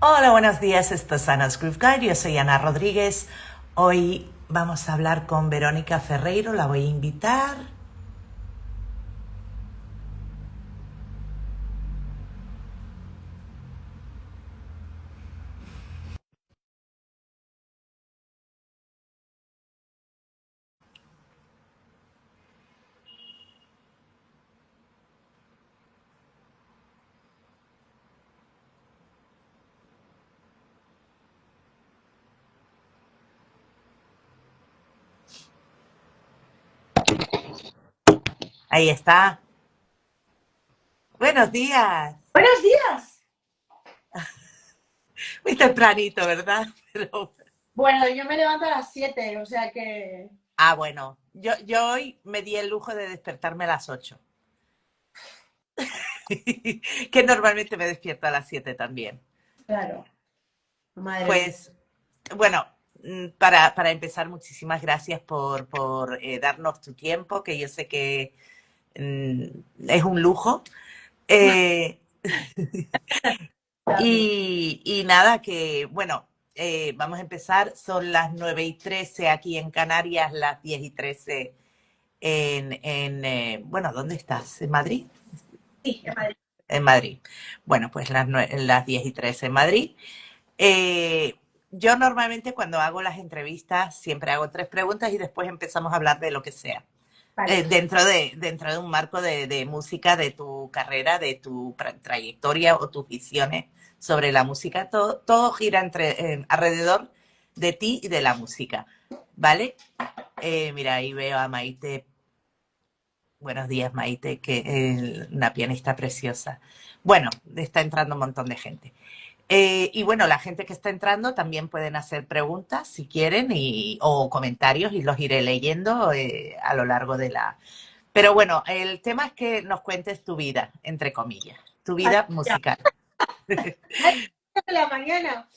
Hola, buenos días, esto es Ana Script Guide, yo soy Ana Rodríguez. Hoy vamos a hablar con Verónica Ferreiro, la voy a invitar. Ahí está. Buenos días. Buenos días. Muy tempranito, ¿verdad? Pero... Bueno, yo me levanto a las 7, o sea que, Bueno, yo hoy me di el lujo de despertarme a las 8, que normalmente me despierto a las 7 también. claro, madre mía. Pues, bueno, para empezar, muchísimas gracias por darnos tu tiempo, que yo sé que mm, es un lujo. Eh, y nada, que bueno, vamos a empezar. Son las 9:13 aquí en Canarias, las 10:13 bueno, ¿dónde estás? ¿En Madrid? Sí, en Madrid. En Madrid. Bueno, pues las 10:13 en Madrid. Eh, yo normalmente cuando hago las entrevistas siempre hago tres preguntas y después empezamos a hablar de lo que sea. Vale. Dentro de un marco de música, de tu carrera, de tu trayectoria o tus visiones sobre la música. Todo gira alrededor de ti y de la música, ¿vale? Mira, ahí veo a Maite. Buenos días, Maite, que una pianista preciosa. Bueno, está entrando un montón de gente. Y bueno, la gente que está entrando también pueden hacer preguntas si quieren o comentarios y los iré leyendo a lo largo de la... Pero bueno, el tema es que nos cuentes tu vida, entre comillas, tu Vale, vida ya. musical. Ay, de la mañana.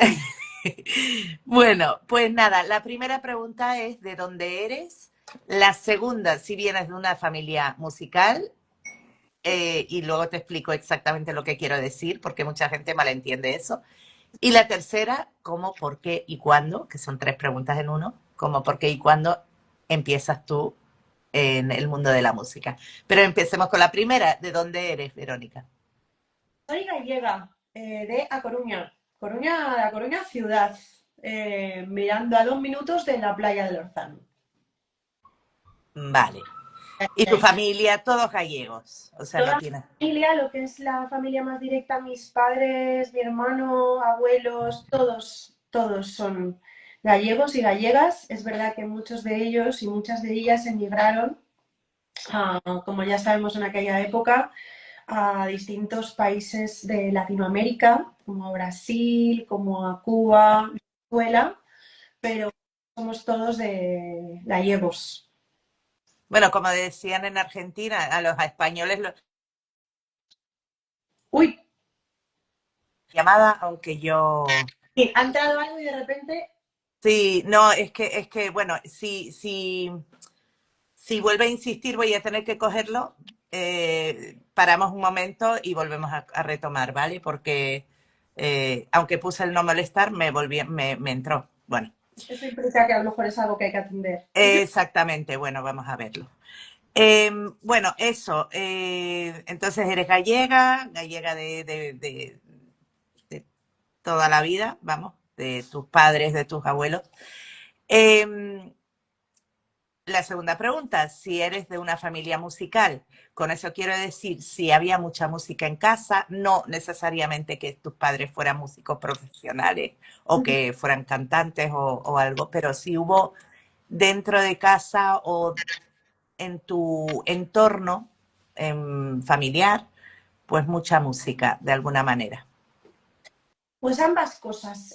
Ay, Bueno, pues nada, la primera pregunta es ¿de dónde eres? La segunda, si vienes de una familia musical, y luego te explico exactamente lo que quiero decir, porque mucha gente malentiende eso. Y la tercera, cómo, por qué y cuándo, que son tres preguntas en uno, cómo, por qué y cuándo empiezas tú en el mundo de la música. Pero empecemos con la primera. ¿De dónde eres, Verónica? soy gallega, de A Coruña. Coruña, La Coruña ciudad, mirando a 2 minutos de la playa del Orzano. Vale. ¿Y tu familia? Todos gallegos. O sea, no Toda mi tienes... familia, lo que es la familia más directa, mis padres, mi hermano, abuelos, todos son gallegos y gallegas. Es verdad que muchos de ellos y muchas de ellas emigraron, como ya sabemos en aquella época, a distintos países de Latinoamérica, como a Brasil, como a Cuba, Venezuela, pero somos todos de gallegos. Bueno, como decían en Argentina, a los españoles los Uy, llamada, aunque yo... sí, ha entrado algo y de repente, Sí, no, es que, bueno, si vuelve a insistir voy a tener que cogerlo. Paramos un momento y volvemos a retomar, ¿vale? Porque aunque puse el no molestar, me entró. Bueno, eso implica que a lo mejor es algo que hay que atender. exactamente, bueno, vamos a verlo. Bueno, eso. Entonces eres gallega, gallega de toda la vida, vamos, de tus padres, de tus abuelos. Eh, La segunda pregunta, si eres de una familia musical, con eso quiero decir si había mucha música en casa, no necesariamente que tus padres fueran músicos profesionales o que fueran cantantes o algo, pero si hubo dentro de casa o en tu entorno familiar, pues mucha música de alguna manera. Pues ambas cosas.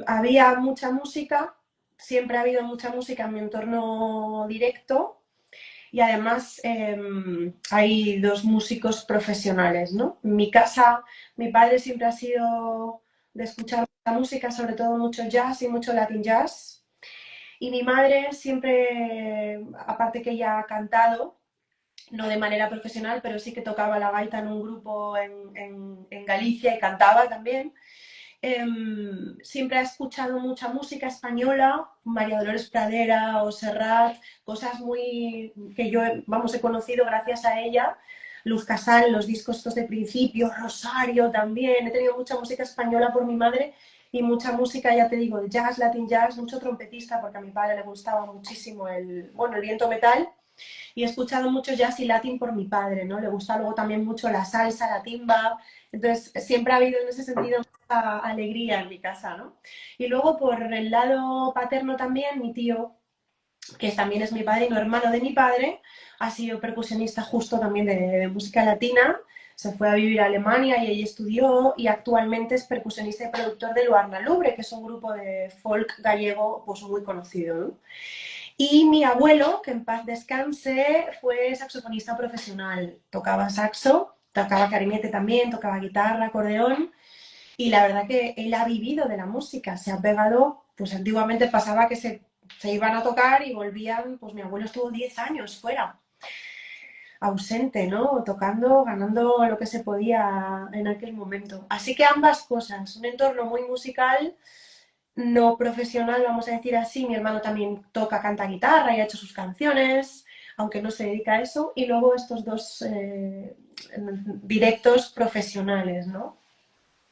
Había mucha música, siempre ha habido mucha música en mi entorno directo y además hay dos músicos profesionales, ¿no? En mi casa, mi padre siempre ha sido de escuchar la música, sobre todo mucho jazz y mucho latin jazz. Y mi madre siempre, aparte que ella ha cantado, no de manera profesional, pero sí que tocaba la gaita en un grupo en Galicia y cantaba también. Siempre he escuchado mucha música española, María Dolores Pradera o Serrat, cosas muy que yo, vamos, he conocido gracias a ella. Luz Casal, los discos estos de principio, Rosario también. He tenido mucha música española por mi madre y mucha música, ya te digo, de jazz, latin jazz, mucho trompetista, porque a mi padre le gustaba muchísimo el viento metal. Y he escuchado mucho jazz y latín por mi padre, ¿no? Le gusta luego también mucho la salsa, la timba. Entonces, siempre ha habido en ese sentido mucha alegría en mi casa, ¿no? Y luego por el lado paterno también, mi tío, que también es mi padrino hermano de mi padre, ha sido percusionista justo también de música latina. Se fue a vivir a Alemania y allí estudió y actualmente es percusionista y productor de Luarna Lubre, que es un grupo de folk gallego pues muy conocido, ¿no? Y mi abuelo, que en paz descanse, fue saxofonista profesional. Tocaba saxo, tocaba clarinete también, tocaba guitarra, acordeón. Y la verdad que él ha vivido de la música. Se ha pegado, pues antiguamente pasaba que se iban a tocar y volvían, pues mi abuelo estuvo 10 años fuera, ausente, ¿no? Tocando, ganando lo que se podía en aquel momento. Así que ambas cosas, un entorno muy musical no profesional, vamos a decir así. Mi hermano también toca, canta guitarra y ha hecho sus canciones, aunque no se dedica a eso. Y luego estos dos directos profesionales, ¿no?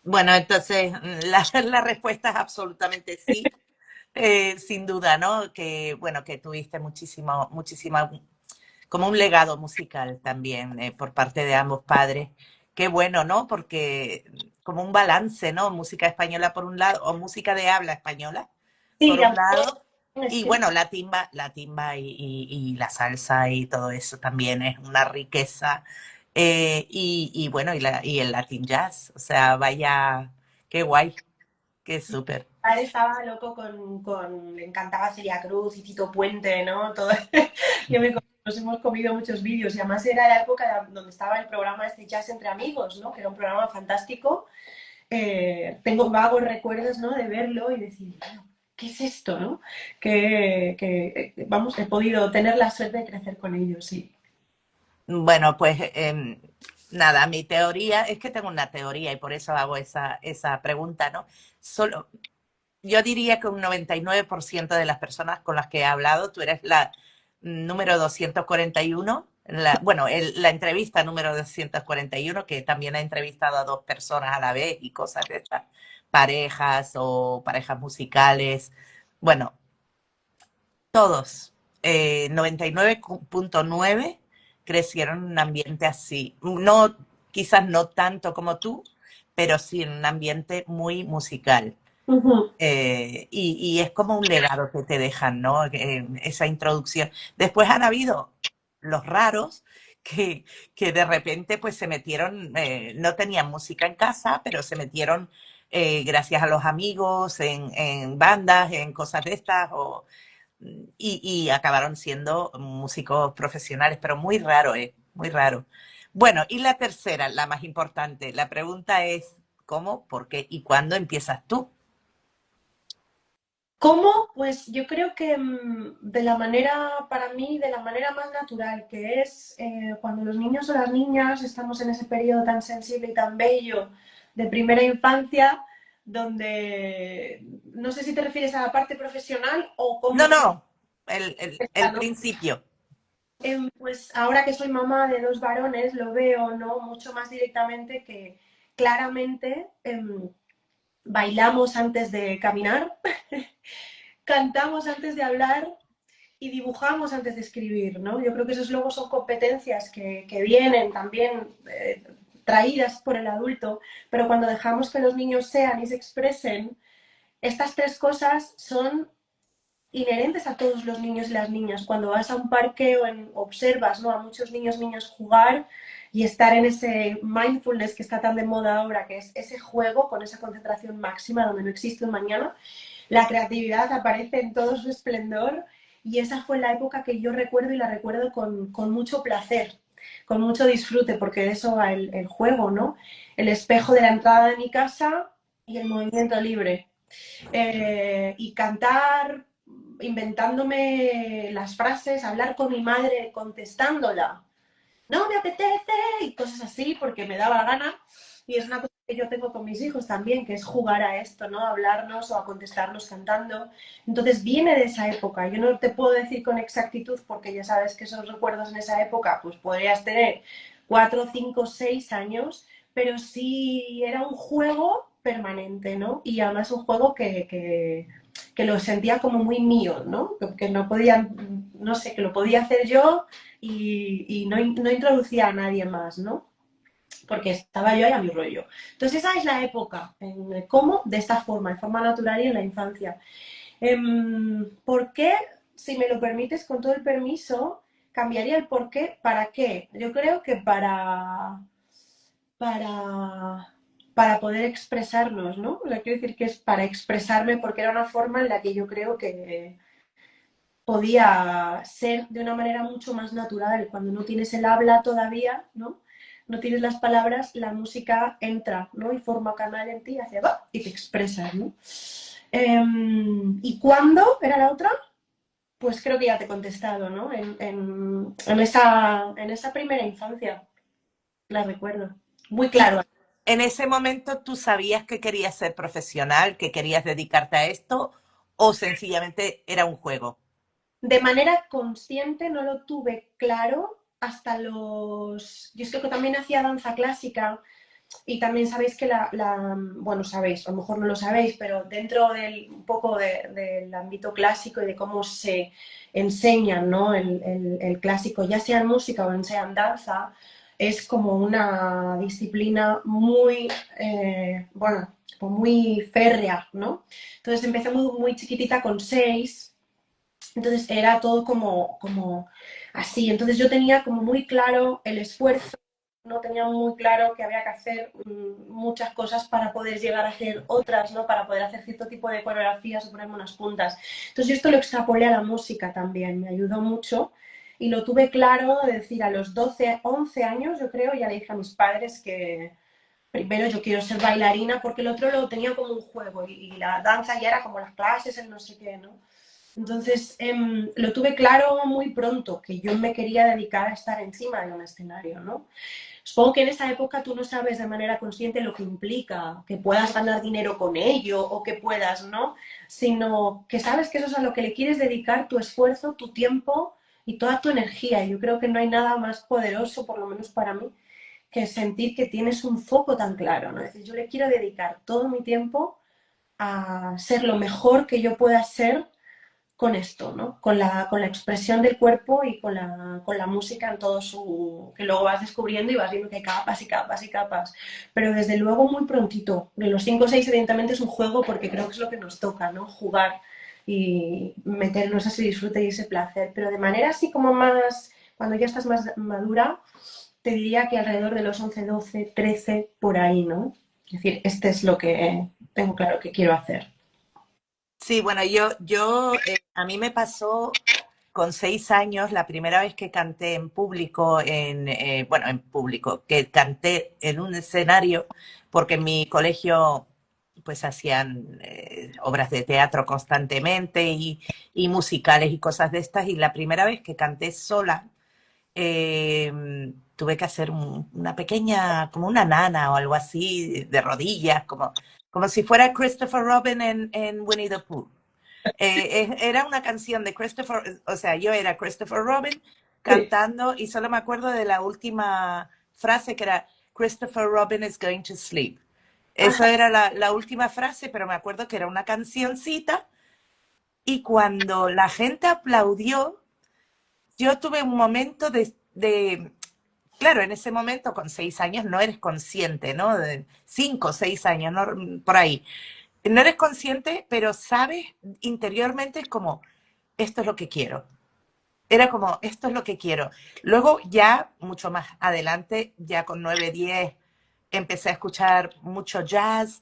Bueno, entonces la respuesta es absolutamente sí, sin duda, ¿no? Que bueno, que tuviste muchísima, como un legado musical también por parte de ambos padres. Qué bueno, ¿no? Porque como un balance, ¿no? Música española por un lado, o música de habla española por Sí, un lado, es y que bueno, la timba y la salsa y todo eso también es una riqueza. Y bueno, y el Latin Jazz, o sea, vaya, qué guay, qué súper. padre estaba loco le encantaba Celia Cruz y Tito Puente, ¿no? Todo, nos hemos comido muchos vídeos y además era la época donde estaba el programa este Jazz entre amigos, ¿no? Que era un programa fantástico. Tengo vagos recuerdos, ¿no? De verlo y decir, bueno, ¿qué es esto, no? Vamos, he podido tener la suerte de crecer con ellos, sí. Bueno, pues nada, mi teoría, es que tengo una teoría y por eso hago esa pregunta, ¿no? Solo, yo diría que un 99% de las personas con las que he hablado, tú eres la número 241, bueno, la entrevista número 241, que también ha entrevistado a dos personas a la vez y cosas de estas, parejas o parejas musicales. Bueno, todos, 99.9 crecieron en un ambiente así. No, quizás no tanto como tú, pero sí en un ambiente muy musical. Ujú. Y es como un legado que te dejan, ¿no? Esa introducción. Después han habido los raros que de repente pues se metieron, no tenían música en casa, pero se metieron gracias a los amigos en bandas, en cosas de estas, y acabaron siendo músicos profesionales, pero muy raro, muy raro. Bueno, y la tercera, la más importante, la pregunta es, ¿cómo, por qué y cuándo empiezas tú? ¿Cómo? Pues yo creo que de la manera, para mí, de la manera más natural, que es cuando los niños o las niñas estamos en ese periodo tan sensible y tan bello de primera infancia, donde no sé si te refieres a la parte profesional o No, cómo no, empieza, el ¿no? principio. Pues ahora que soy mamá de dos varones, lo veo, ¿no? Mucho más directamente que claramente bailamos antes de caminar, cantamos antes de hablar y dibujamos antes de escribir, ¿no? Yo creo que esos luego son competencias que vienen también traídas por el adulto, pero cuando dejamos que los niños sean y se expresen, estas tres cosas son inherentes a todos los niños y las niñas. Cuando vas a un parque observas, ¿no? A muchos niños, niñas jugar y estar en ese mindfulness que está tan de moda ahora, que es ese juego con esa concentración máxima donde no existe un mañana, la creatividad aparece en todo su esplendor y esa fue la época que yo recuerdo y la recuerdo con mucho placer, con mucho disfrute, porque de eso va el juego, ¿no? El espejo de la entrada de mi casa y el movimiento libre. Y cantar, inventándome las frases, hablar con mi madre, contestándola. no me apetece y cosas así porque me daba la gana. Y es una cosa que yo tengo con mis hijos también, que es jugar a esto, ¿no? A hablarnos o a contestarnos cantando. Entonces viene de esa época. Yo no te puedo decir con exactitud porque ya sabes que esos recuerdos en esa época, pues podrías tener 4, 5, 6 años, pero sí era un juego permanente, ¿no? Y además un juego que lo sentía como muy mío, ¿no? Que no podía, no sé, que lo podía hacer yo y no, no introducía a nadie más, ¿no? Porque estaba yo ahí a mi rollo. Entonces esa es la época, en cómo, de esta forma, de forma natural y en la infancia. ¿Por qué, si me lo permites, con todo el permiso, cambiaría el por qué? ¿Para qué? Yo creo que para, para poder expresarnos, ¿no? O sea, quiero decir que es para expresarme porque era una forma en la que yo creo que podía ser de una manera mucho más natural. Cuando no tienes el habla todavía, ¿no? No tienes las palabras, la música entra, ¿no? Y forma canal en ti hacia abajo y te expresas, ¿no? ¿Y cuándo era la otra? Pues creo que ya te he contestado, ¿no? En esa primera infancia, la recuerdo. Muy Y claro. en ese momento tú sabías que querías ser profesional, que querías dedicarte a esto, o sencillamente era un juego. De manera consciente no lo tuve claro hasta los... Yo es que también hacía danza clásica y también sabéis que bueno, sabéis, a lo mejor no lo sabéis, pero dentro del un poco del ámbito clásico y de cómo se enseñan, ¿no? El clásico, ya sea en música o sea en danza, es como una disciplina muy, bueno, como muy férrea, ¿no? Entonces empecé muy, muy chiquitita con 6, entonces era todo como así. Entonces yo tenía como muy claro el esfuerzo, no tenía muy claro que había que hacer muchas cosas para poder llegar a hacer otras, ¿no? Para poder hacer cierto tipo de coreografías o ponerme unas puntas. Entonces yo esto lo extrapolé a la música también, me ayudó mucho. Y lo tuve claro, de decir, a los 12 11 años, yo creo, ya le dije a mis padres que primero yo quiero ser bailarina, porque el otro lo tenía como un juego y la danza ya era como las clases, el no sé qué, ¿no? Entonces, lo tuve claro muy pronto, que yo me quería dedicar a estar encima de un escenario, ¿no? Supongo que en esa época tú no sabes de manera consciente lo que implica, que puedas ganar dinero con ello o que puedas, ¿no? Sino que sabes que eso es a lo que le quieres dedicar tu esfuerzo, tu tiempo y toda tu energía. Yo creo que no hay nada más poderoso, por lo menos para mí, que sentir que tienes un foco tan claro, ¿no? Es decir, yo le quiero dedicar todo mi tiempo a ser lo mejor que yo pueda ser con esto, ¿no? Con la expresión del cuerpo y con la música en todo su... que luego vas descubriendo y vas viendo que hay capas y capas y capas. Pero desde luego muy prontito. De los 5 o 6 evidentemente es un juego porque creo que es lo que nos toca, ¿no? Jugar y meternos a ese disfrute y ese placer. Pero de manera así como más, cuando ya estás más madura, te diría que alrededor de los 11 12 13 por ahí, ¿no? Es decir, este es lo que tengo claro que quiero hacer. Sí, bueno, a mí me pasó con 6 años, la primera vez que canté en público, bueno, en público, que canté en un escenario, porque en mi colegio pues hacían obras de teatro constantemente y musicales y cosas de estas, y la primera vez que canté sola, tuve que hacer una pequeña, como una nana o algo así, de rodillas, como si fuera Christopher Robin en Winnie the Pooh. Era una canción de Christopher, o sea, yo era Christopher Robin Sí. cantando y solo me acuerdo de la última frase que era Christopher Robin is going to sleep. Eso era la última frase, pero me acuerdo que era una cancioncita y cuando la gente aplaudió, yo tuve un momento claro, en ese momento con 6 años no eres consciente, ¿no? De 5 o 6 años, ¿no? Por ahí. No eres consciente, pero sabes interiormente como, esto es lo que quiero. Era como, esto es lo que quiero. Luego ya, mucho más adelante, ya con 9 10 empecé a escuchar mucho jazz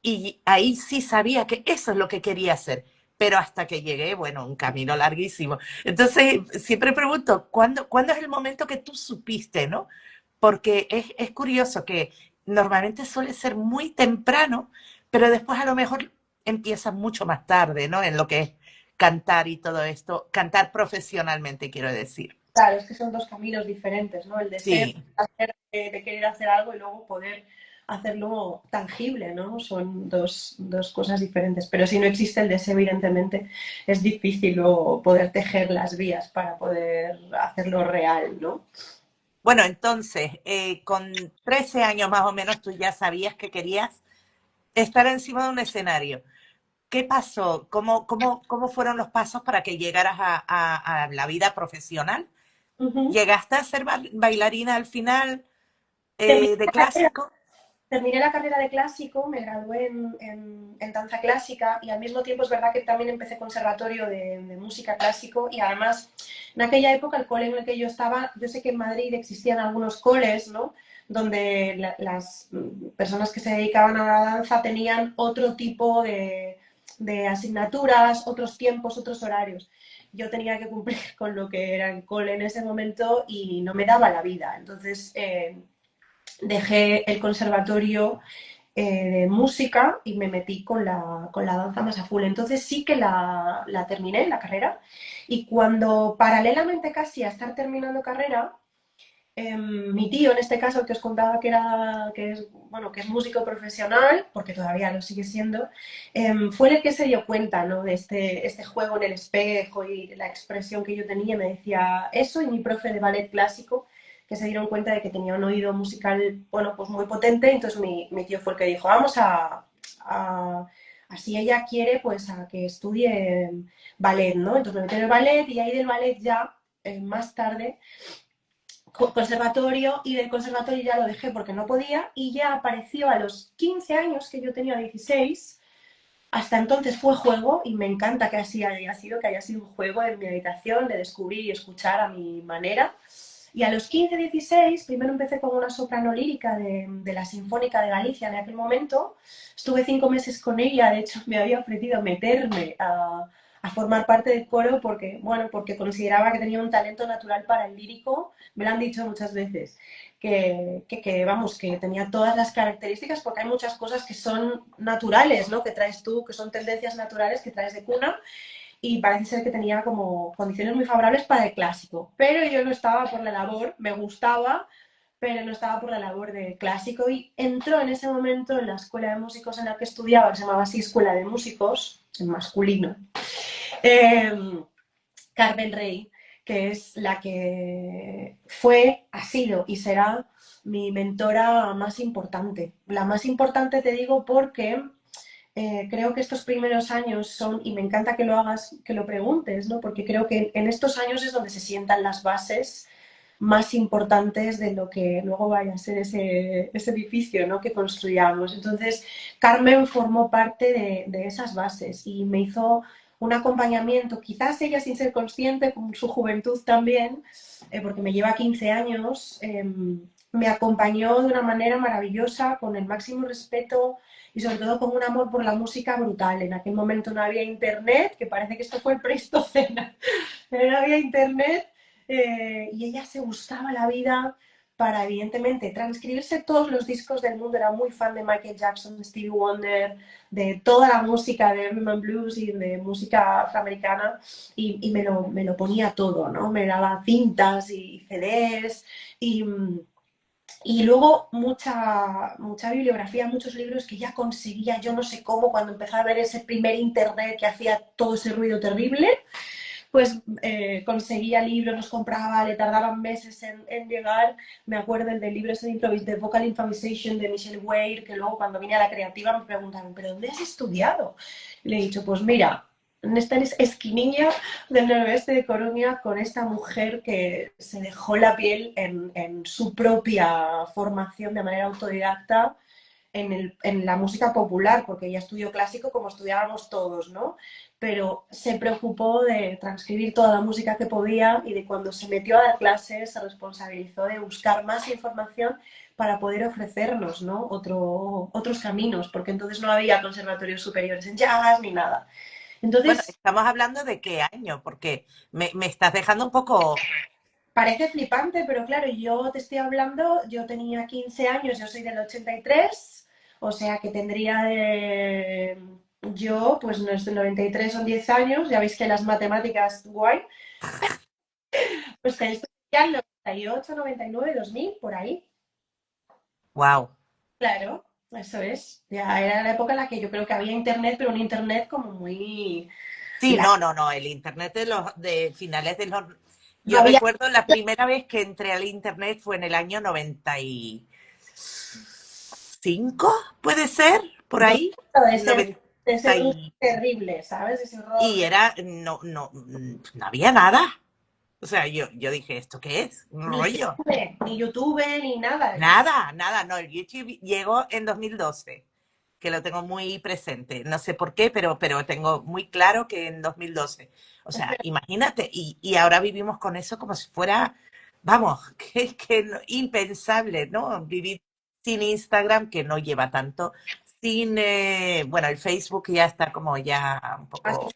y ahí sí sabía que eso es lo que quería hacer. Pero hasta que llegué, bueno, un camino larguísimo. Entonces, siempre pregunto, ¿cuándo es el momento que tú supiste, no? Porque es curioso que normalmente suele ser muy temprano, pero después a lo mejor empieza mucho más tarde, ¿no? En lo que es cantar y todo esto, cantar profesionalmente, quiero decir. Claro, es que son dos caminos diferentes, ¿no? El de ser, Sí. de querer hacer algo y luego poder hacerlo tangible, ¿no? Son dos cosas diferentes. Pero si no existe el deseo, evidentemente, es difícil luego poder tejer las vías para poder hacerlo real, ¿no? Bueno, entonces, con 13 años más o menos, tú ya sabías que querías estar encima de un escenario. ¿Qué pasó? ¿Cómo fueron los pasos para que llegaras a la vida profesional? Ujú. ¿Llegaste a ser bailarina al final Terminé de la carrera clásico? Terminé la carrera de clásico, me gradué en danza clásica y al mismo tiempo es verdad que también empecé conservatorio de música clásico y además en aquella época el cole en el que yo estaba, yo sé que en Madrid existían algunos coles, ¿no? Donde las personas que se dedicaban a la danza tenían otro tipo de asignaturas, otros tiempos, otros horarios. Yo tenía que cumplir con lo que era el cole en ese momento y no me daba la vida. Entonces, dejé el conservatorio de música y me metí con la danza más a full. Entonces sí que la terminé, la carrera, y cuando paralelamente casi a estar terminando carrera, mi tío, en este caso, el que os contaba bueno, que es músico profesional, porque todavía lo sigue siendo, fue el que se dio cuenta, ¿no? De este juego en el espejo y la expresión que yo tenía, me decía eso, y mi profe de ballet clásico, que se dieron cuenta de que tenía un oído musical, bueno, pues muy potente, entonces mi tío fue el que dijo, vamos si ella quiere, pues a que estudie ballet, ¿no? Entonces me metí en el ballet y ahí del ballet ya, más tarde, conservatorio, y del conservatorio ya lo dejé porque no podía y ya apareció a los 15 años, que yo tenía 16. Hasta entonces fue juego y me encanta que así haya sido, que haya sido un juego en mi habitación de descubrir y escuchar a mi manera. Y a los 15, 16, primero empecé con una soprano lírica de la Sinfónica de Galicia en aquel momento. Estuve 5 meses con ella, de hecho me había ofrecido meterme a formar parte del coro porque, bueno, porque consideraba que tenía un talento natural para el lírico. Me lo han dicho muchas veces, vamos, que tenía todas las características, porque hay muchas cosas que son naturales, ¿no? Que traes tú, que son tendencias naturales que traes de cuna, y parece ser que tenía como condiciones muy favorables para el clásico. Pero yo no estaba por la labor, me gustaba, pero no estaba por la labor de clásico, y entró en ese momento en la escuela de músicos en la que estudiaba, que se llamaba así Escuela de Músicos, en masculino, eh, Carmen Rey, que es la que fue, ha sido y será mi mentora más importante. La más importante, te digo, porque creo que estos primeros años son, y me encanta que lo hagas, que lo preguntes, ¿no? Porque creo que en estos años es donde se sientan las bases más importantes de lo que luego vaya a ser ese edificio, ¿no? Que construyamos. Entonces, Carmen formó parte de esas bases y me hizo un acompañamiento, quizás ella sin ser consciente, con su juventud también, porque me lleva 15 años, me acompañó de una manera maravillosa, con el máximo respeto y sobre todo con un amor por la música brutal. En aquel momento no había internet, que parece que esto fue el Pleistoceno, pero no había internet, y ella se gustaba la vida para, evidentemente, transcribirse todos los discos del mundo. Era muy fan de Michael Jackson, Stevie Wonder, de toda la música de rhythm and blues y de música afroamericana, y me lo ponía todo, ¿no? Me daba cintas y CDs, y, y luego mucha bibliografía, muchos libros que ya conseguía, yo no sé cómo, cuando empecé a ver ese primer internet que hacía todo ese ruido terrible, pues conseguía libros, los compraba, le tardaban meses en llegar. Me acuerdo el del libro ese de Vocal Improvisation de Michelle Weir, que luego cuando vine a la creativa me preguntaron, ¿pero dónde has estudiado? Y le he dicho, pues mira, en esta esquinilla del noroeste de Coruña, con esta mujer que se dejó la piel en su propia formación de manera autodidacta en la música popular, porque ella estudió clásico como estudiábamos todos, ¿no? Pero se preocupó de transcribir toda la música que podía, y de cuando se metió a dar clases se responsabilizó de buscar más información para poder ofrecernos, ¿no? Otros caminos, porque entonces no había conservatorios superiores en jazz ni nada. Bueno, Entonces, estamos hablando de qué año, porque me estás dejando un poco... parece flipante, pero claro, yo te estoy hablando, yo tenía 15 años, yo soy del 83, o sea que tendría yo, pues no es del 93, son 10 años, ya veis que las matemáticas guay, Pues que esto ya en 98, 99, 2000, por ahí. Wow. Claro, eso es. Ya era la época en la que yo creo que había internet, pero un internet como muy Sí, light. no, el internet de finales de los... No Yo había recuerdo la primera vez que entré al internet fue en el año 95, puede ser, por yo ahí, de ser 90 un terrible, ¿sabes? Ese horror y de era, no había nada. O sea, yo dije, ¿esto qué es? Un ni rollo. Facebook, ni YouTube, ni nada. Nada, no, el YouTube llegó en 2012, que lo tengo muy presente. No sé por qué, pero tengo muy claro que en 2012. O sea, imagínate, y ahora vivimos con eso como si fuera, vamos, impensable, ¿no? Vivir sin Instagram, que no lleva tanto, sin, bueno, el Facebook ya está como ya un Así, poco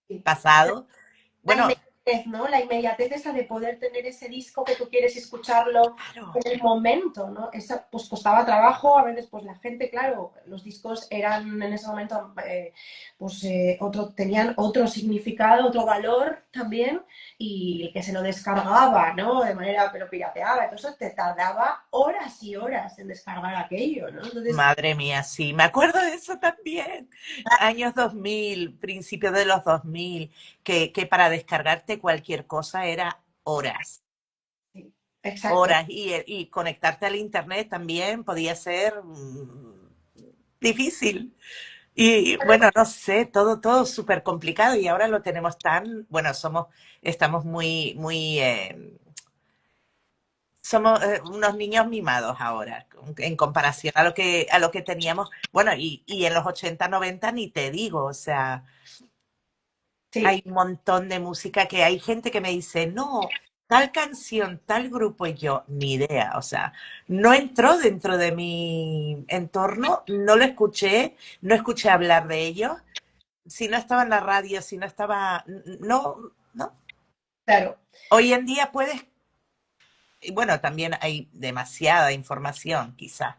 sí. pasado. La Bueno, inmediatez, ¿no? La inmediatez esa de poder tener ese disco que tú quieres escucharlo claro, en el momento, ¿no? Esa, pues costaba trabajo, a veces pues la gente, claro, los discos eran en ese momento, tenían otro significado, otro valor también, y el que se lo descargaba, ¿no? De manera, pero pirateaba, entonces te tardaba horas y horas en descargar aquello, ¿no? Entonces, madre mía, sí, me acuerdo de eso también. Años 2000, principios de los 2000, que para descargarte cualquier cosa era horas, sí, exacto. horas, y conectarte al internet también podía ser difícil. Y bueno, no sé, todo súper complicado y ahora lo tenemos tan, bueno, estamos somos unos niños mimados ahora, en comparación a lo que teníamos. Bueno, y en los 80 90 ni te digo, o sea, hay Sí, un montón de música que hay gente que me dice, no, tal canción, tal grupo, y yo, ni idea, o sea, no entró dentro de mi entorno, no lo escuché, no escuché hablar de ellos. Si no estaba en la radio, si no estaba, no. claro. Hoy en día puedes, y bueno, también hay demasiada información, quizás.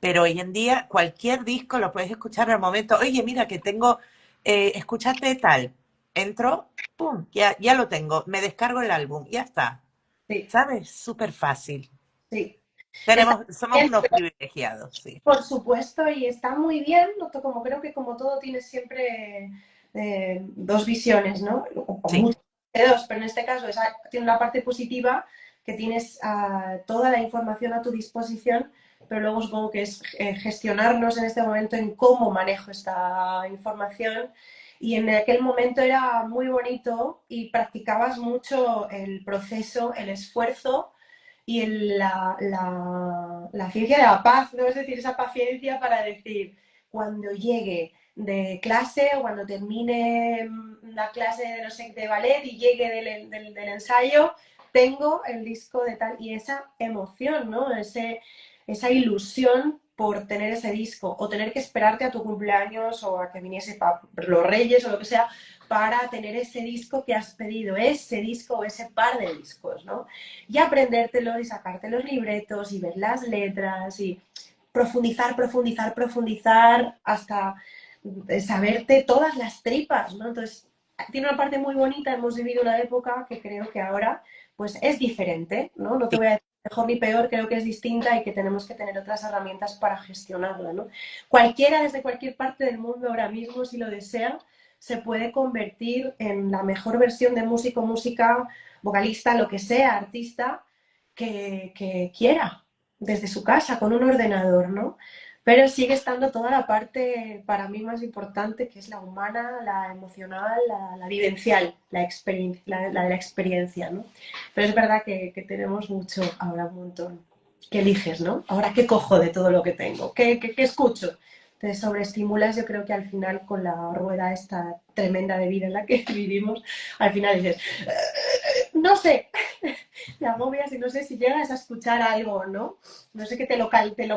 Pero hoy en día cualquier disco lo puedes escuchar al momento. Oye, mira que tengo, escúchate tal. Entro, pum, ya lo tengo. Me descargo el álbum, ya está. Sí, ¿Sabes? Súper fácil. sí. Está Somos bien, unos privilegiados, sí. por supuesto, y está muy bien, ¿no? Como creo que como todo tiene siempre dos visiones, ¿no? O Sí, muchas de dos, pero en este caso tiene una parte positiva que tienes toda la información a tu disposición, pero luego supongo que es gestionarnos en este momento en cómo manejo esta información. Y en aquel momento era muy bonito y practicabas mucho el proceso, el esfuerzo y la ciencia de la paz, ¿no? Es decir, esa paciencia para decir, cuando llegue de clase o cuando termine la clase de, no sé, de ballet y llegue del ensayo, tengo el disco de tal, y esa emoción, ¿no? Esa ilusión por tener ese disco, o tener que esperarte a tu cumpleaños o a que viniese los Reyes o lo que sea, para tener ese disco que has pedido, ese disco o ese par de discos, ¿no? Y aprendértelo y sacarte los libretos y ver las letras y profundizar, profundizar, profundizar hasta saberte todas las tripas, ¿no? Entonces, tiene una parte muy bonita, hemos vivido una época que creo que ahora pues es diferente, ¿no? No te sí. voy a decir mejor ni peor, creo que es distinta y que tenemos que tener otras herramientas para gestionarla, ¿no? Cualquiera desde cualquier parte del mundo ahora mismo, si lo desea, se puede convertir en la mejor versión de músico, música, vocalista, lo que sea, artista, que quiera, desde su casa, con un ordenador, ¿no? Pero sigue estando toda la parte para mí más importante, que es la humana, la emocional, la vivencial, la de la experiencia, ¿no? Pero es verdad que tenemos mucho, ahora un montón. ¿Qué eliges, no? Ahora, ¿qué cojo de todo lo que tengo? ¿Qué escucho? Te sobreestimulas, yo creo que al final con la rueda esta tremenda de vida en la que vivimos, al final dices, no sé, te agobias y no sé si llegas a escuchar algo, ¿no? No sé que te lo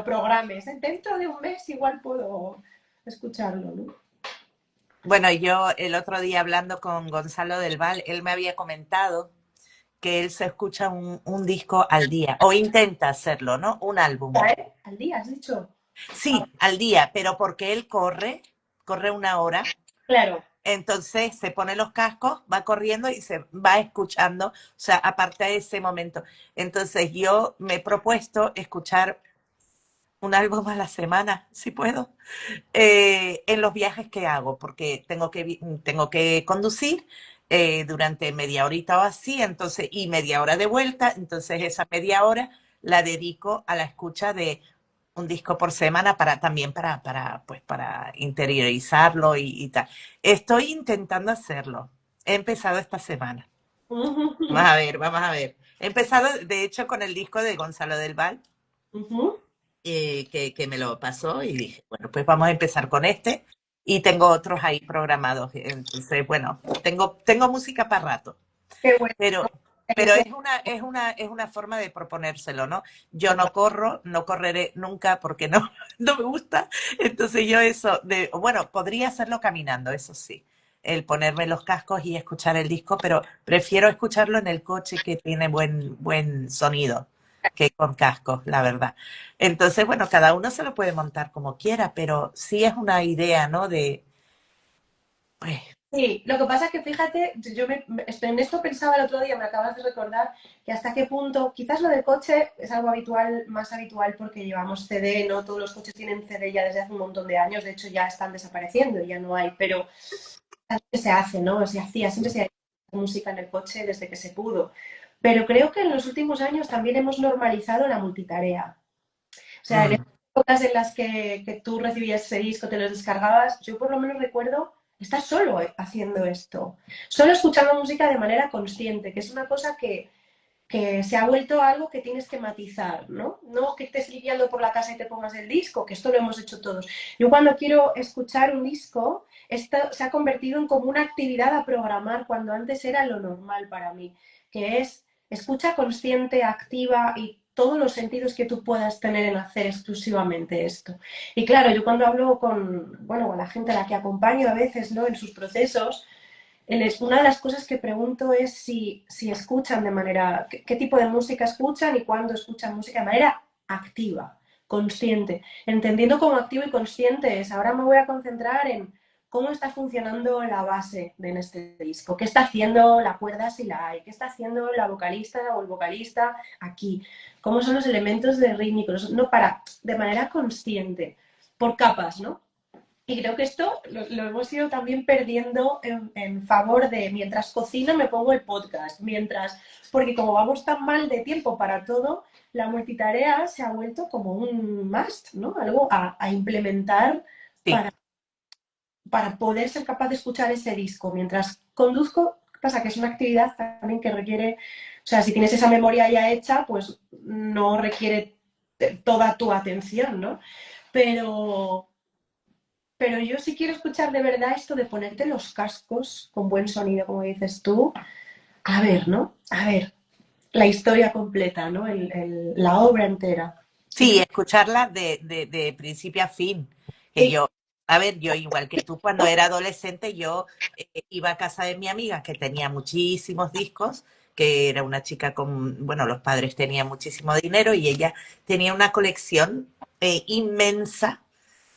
programes. Dentro de un mes igual puedo escucharlo, ¿no? Bueno, yo el otro día hablando con Gonzalo del Val, él me había comentado que él se escucha un disco al día, o intenta hacerlo, ¿no? Un álbum. Al día, has dicho. Sí, al día, pero porque él corre una hora, Claro, Entonces se pone los cascos, va corriendo y se va escuchando, o sea, aparte de ese momento. Entonces yo me he propuesto escuchar un álbum a la semana, si puedo, en los viajes que hago, porque tengo que conducir durante media horita o así, entonces, y media hora de vuelta, entonces esa media hora la dedico a la escucha de un disco por semana también pues, para interiorizarlo y tal. Estoy intentando hacerlo. He empezado esta semana. Vamos a ver, vamos a ver. He empezado, de hecho, con el disco de Gonzalo del Val, que me lo pasó y dije, bueno, pues vamos a empezar con este y tengo otros ahí programados. Entonces, bueno, tengo música para rato, Qué bueno. pero, pero es una forma de proponérselo, ¿no? Yo no corro, no correré nunca porque no, no me gusta. Entonces yo bueno, podría hacerlo caminando, eso sí, el ponerme los cascos y escuchar el disco, pero prefiero escucharlo en el coche que tiene buen sonido que con cascos, la verdad. Entonces, bueno, cada uno se lo puede montar como quiera, pero sí es una idea, ¿no? Pues, Sí, lo que pasa es que fíjate, en esto pensaba el otro día, me acabas de recordar que hasta qué punto, quizás lo del coche es algo habitual, más habitual porque llevamos CD, no todos los coches tienen CD ya desde hace un montón de años, de hecho ya están desapareciendo, ya no hay, pero se hace, ¿no? Se hacía, siempre se hacía música en el coche desde que se pudo. Pero creo que en los últimos años también hemos normalizado la multitarea. O sea, en mm, esas épocas en las que tú recibías ese disco, te lo descargabas, yo por lo menos recuerdo estar solo haciendo esto. Solo escuchando música de manera consciente, que es una cosa que se ha vuelto algo que tienes que matizar, ¿no? No que estés limpiando por la casa y te pongas el disco, que esto lo hemos hecho todos. Yo cuando quiero escuchar un disco, esto se ha convertido en como una actividad a programar cuando antes era lo normal para mí, que es escucha consciente, activa y todos los sentidos que tú puedas tener en hacer exclusivamente esto. Y claro, yo cuando hablo con la gente a la que acompaño a veces, ¿no? En sus procesos, una de las cosas que pregunto es si escuchan de manera, qué tipo de música escuchan y cuándo escuchan música de manera activa, consciente. Entendiendo como activo y consciente es, ahora me voy a concentrar en cómo está funcionando la base en este disco, qué está haciendo la cuerda si la hay, qué está haciendo la vocalista o el vocalista aquí, cómo son los elementos de rítmicos, no de manera consciente, por capas, ¿no? Y creo que esto lo hemos ido también perdiendo en favor de mientras cocino me pongo el podcast, porque como vamos tan mal de tiempo para todo, la multitarea se ha vuelto como un must, ¿no? Algo a implementar sí. para poder ser capaz de escuchar ese disco. Mientras conduzco, pasa que es una actividad también que requiere, o sea, si tienes esa memoria ya hecha, pues no requiere toda tu atención, ¿no? Pero, pero yo sí quiero escuchar de verdad esto de ponerte los cascos con buen sonido, como dices tú. A ver, ¿no? A ver, la historia completa, ¿no? La obra entera. Sí, escucharla de principio a fin. Que Sí, yo, a ver, yo igual que tú, cuando era adolescente, yo iba a casa de mi amiga que tenía muchísimos discos, que era una chica bueno, los padres tenían muchísimo dinero y ella tenía una colección inmensa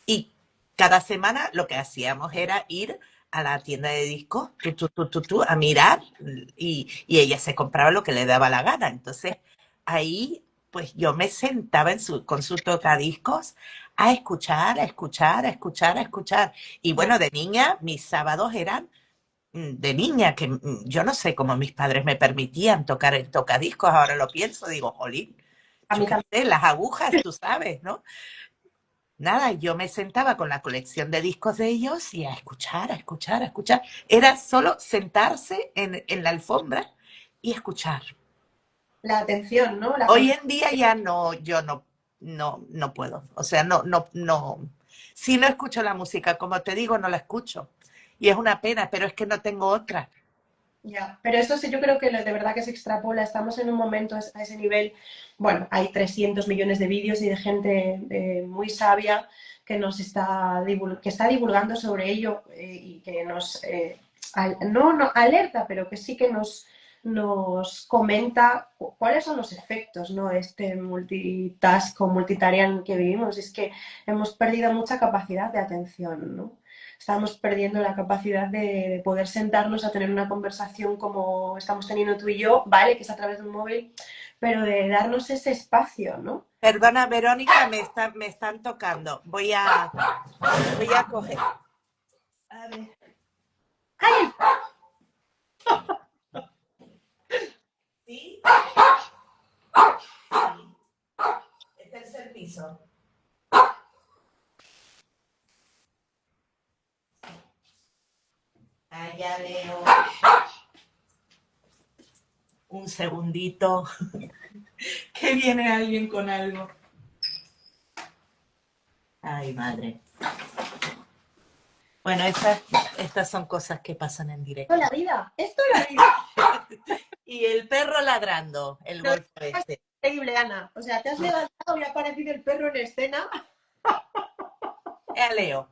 y cada semana lo que hacíamos era ir a la tienda de discos, a mirar y ella se compraba lo que le daba la gana. Entonces ahí pues yo me sentaba con su tocadiscos a escuchar, a escuchar, a escuchar, a escuchar. Y bueno, de niña, mis sábados eran de niña, que yo no sé cómo mis padres me permitían tocar el tocadiscos, ahora lo pienso, digo, jolín, a yo mí qué también. sé, las agujas, tú sabes, ¿no? Nada, yo me sentaba con la colección de discos de ellos y a escuchar, a escuchar, a escuchar. Era solo sentarse en la alfombra y escuchar. La atención, ¿no? La Hoy concentración. en día ya no, yo no puedo. O sea, no. Si no escucho la música, como te digo, no la escucho. Y es una pena, pero es que no tengo otra. Ya, pero eso sí, yo creo que de verdad que se extrapola. Estamos en un momento a ese nivel. Bueno, hay 300 millones de vídeos y de gente muy sabia que que está divulgando sobre ello y que nos, no alerta, pero que sí que nos comenta cuáles son los efectos, ¿no? Este multitask o multitarea que vivimos. Es que hemos perdido mucha capacidad de atención, ¿no? Estamos perdiendo la capacidad de poder sentarnos a tener una conversación como estamos teniendo tú y yo, vale, que es a través de un móvil, pero de darnos ese espacio, ¿no? Perdona, Verónica, me están tocando. Voy a coger. A ver. ¡Ay! ¿Sí? El tercer piso. Allá Leo. Un segundito. Que viene alguien con algo. Ay, madre. Bueno, estas son cosas que pasan en directo. Esto es la vida, esto es la vida. Y el perro ladrando, el No, golfo es este. increíble, Ana. O sea, te has levantado y ha aparecido el perro en escena. Leo.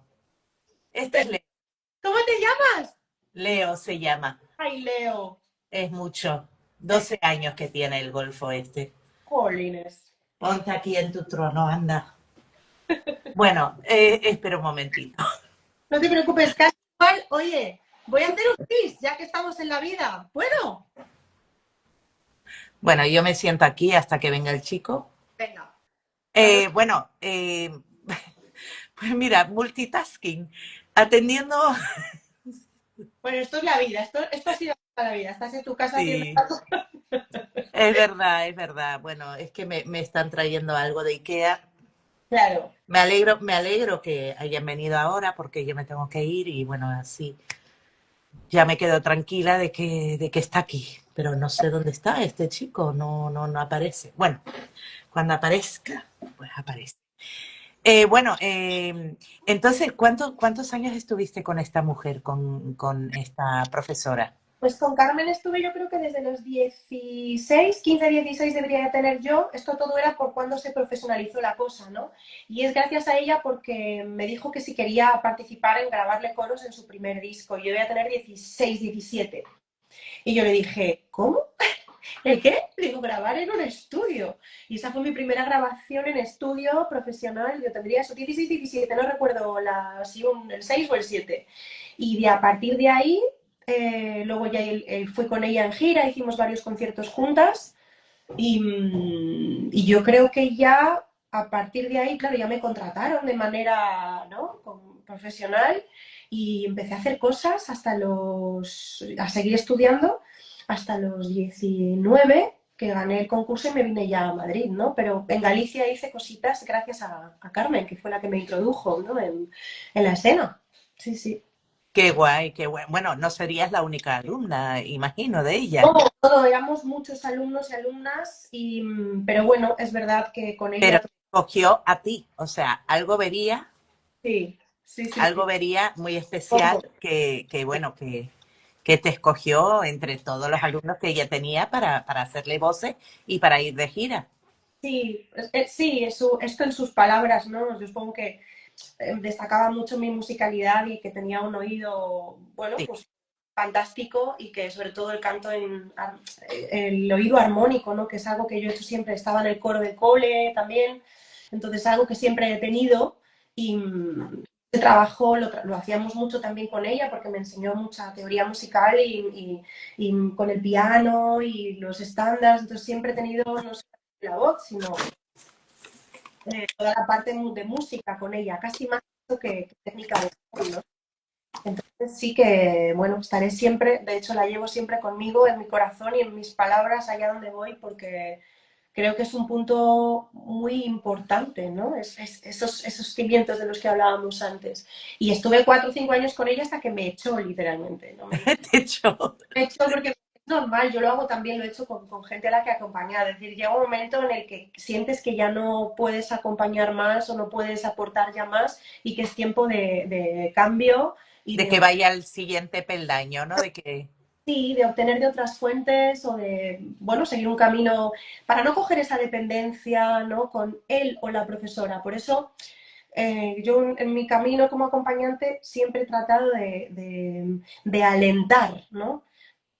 Este es Leo. ¿Cómo te llamas? Leo se llama. Ay, Leo. Es mucho. 12 años que tiene el golfo este. Jolines. Ponte aquí en tu trono, anda. Bueno, espera un momentito. No te preocupes, casi igual. Oye, voy a hacer un pis, ya que estamos en la vida. ¿Puedo? Bueno, yo me siento aquí hasta que venga el chico. Venga. Bueno, pues mira, multitasking, atendiendo. Bueno, esto es la vida, esto ha sido la vida. Estás en tu casa haciendo Sí, algo. es verdad, es verdad. Bueno, es que me están trayendo algo de IKEA. Claro. Me alegro que hayan venido ahora porque yo me tengo que ir y bueno, así ya me quedo tranquila de que está aquí. Pero no sé dónde está este chico, no aparece. Bueno, cuando aparezca, pues aparece. Bueno, entonces, ¿cuántos años estuviste con esta mujer, con esta profesora? Pues con Carmen estuve yo creo que desde los 16, 15, 16 debería de tener yo. Esto todo era por cuando se profesionalizó la cosa, ¿no? Y es gracias a ella porque me dijo que si quería participar en grabarle coros en su primer disco. Yo voy a tener 16, 17. Y yo le dije, ¿cómo? ¿El qué? Le digo, grabar en un estudio. Y esa fue mi primera grabación en estudio profesional. Yo tendría eso, 16, 17, no recuerdo si el 6 o el 7. Y a partir de ahí, luego ya fui con ella en gira, hicimos varios conciertos juntas. Y yo creo que ya a partir de ahí, claro, ya me contrataron de manera, ¿no?, profesional y empecé a hacer cosas a seguir estudiando hasta los 19 que gané el concurso y me vine ya a Madrid, ¿no? Pero en Galicia hice cositas gracias a Carmen, que fue la que me introdujo, ¿no?, en la escena. Sí, sí. Qué guay, qué guay. Bueno, no serías la única alumna, imagino, de ella. Todo, éramos muchos alumnos y alumnas, pero bueno, es verdad que con Pero ella... cogió a ti, o sea, Sí, sí, sí, sí. algo vería muy especial bueno, que te escogió entre todos los alumnos que ella tenía para hacerle voces y para ir de gira. Sí, sí, esto en sus palabras, ¿no? Yo supongo que destacaba mucho mi musicalidad y que tenía un oído, bueno, Sí, pues fantástico y que sobre todo el canto el oído armónico, ¿no? Que es algo que yo he hecho siempre, estaba en el coro de cole también, entonces algo que siempre he tenido y ese trabajo lo hacíamos mucho también con ella porque me enseñó mucha teoría musical y con el piano y los estándares, entonces siempre he tenido no solo la voz, sino toda la parte de música con ella, casi más que técnica de voz, ¿no? Entonces sí que, bueno, estaré siempre, de hecho la llevo siempre conmigo en mi corazón y en mis palabras allá donde voy porque creo que es un punto muy importante, ¿no? Esos cimientos de los que hablábamos antes. Y estuve 4 o 5 años con ella hasta que me echó literalmente, ¿no? de hecho, Me echó porque es normal, yo lo hago también, lo he hecho con gente a la que acompañar. Es decir, llega un momento en el que sientes que ya no puedes acompañar más o no puedes aportar ya más y que es tiempo de cambio y de que vaya al siguiente peldaño, ¿no? De que sí, de obtener de otras fuentes o de, bueno, seguir un camino para no coger esa dependencia, ¿no?, con él o la profesora. Por eso yo en mi camino como acompañante siempre he tratado de alentar, ¿no?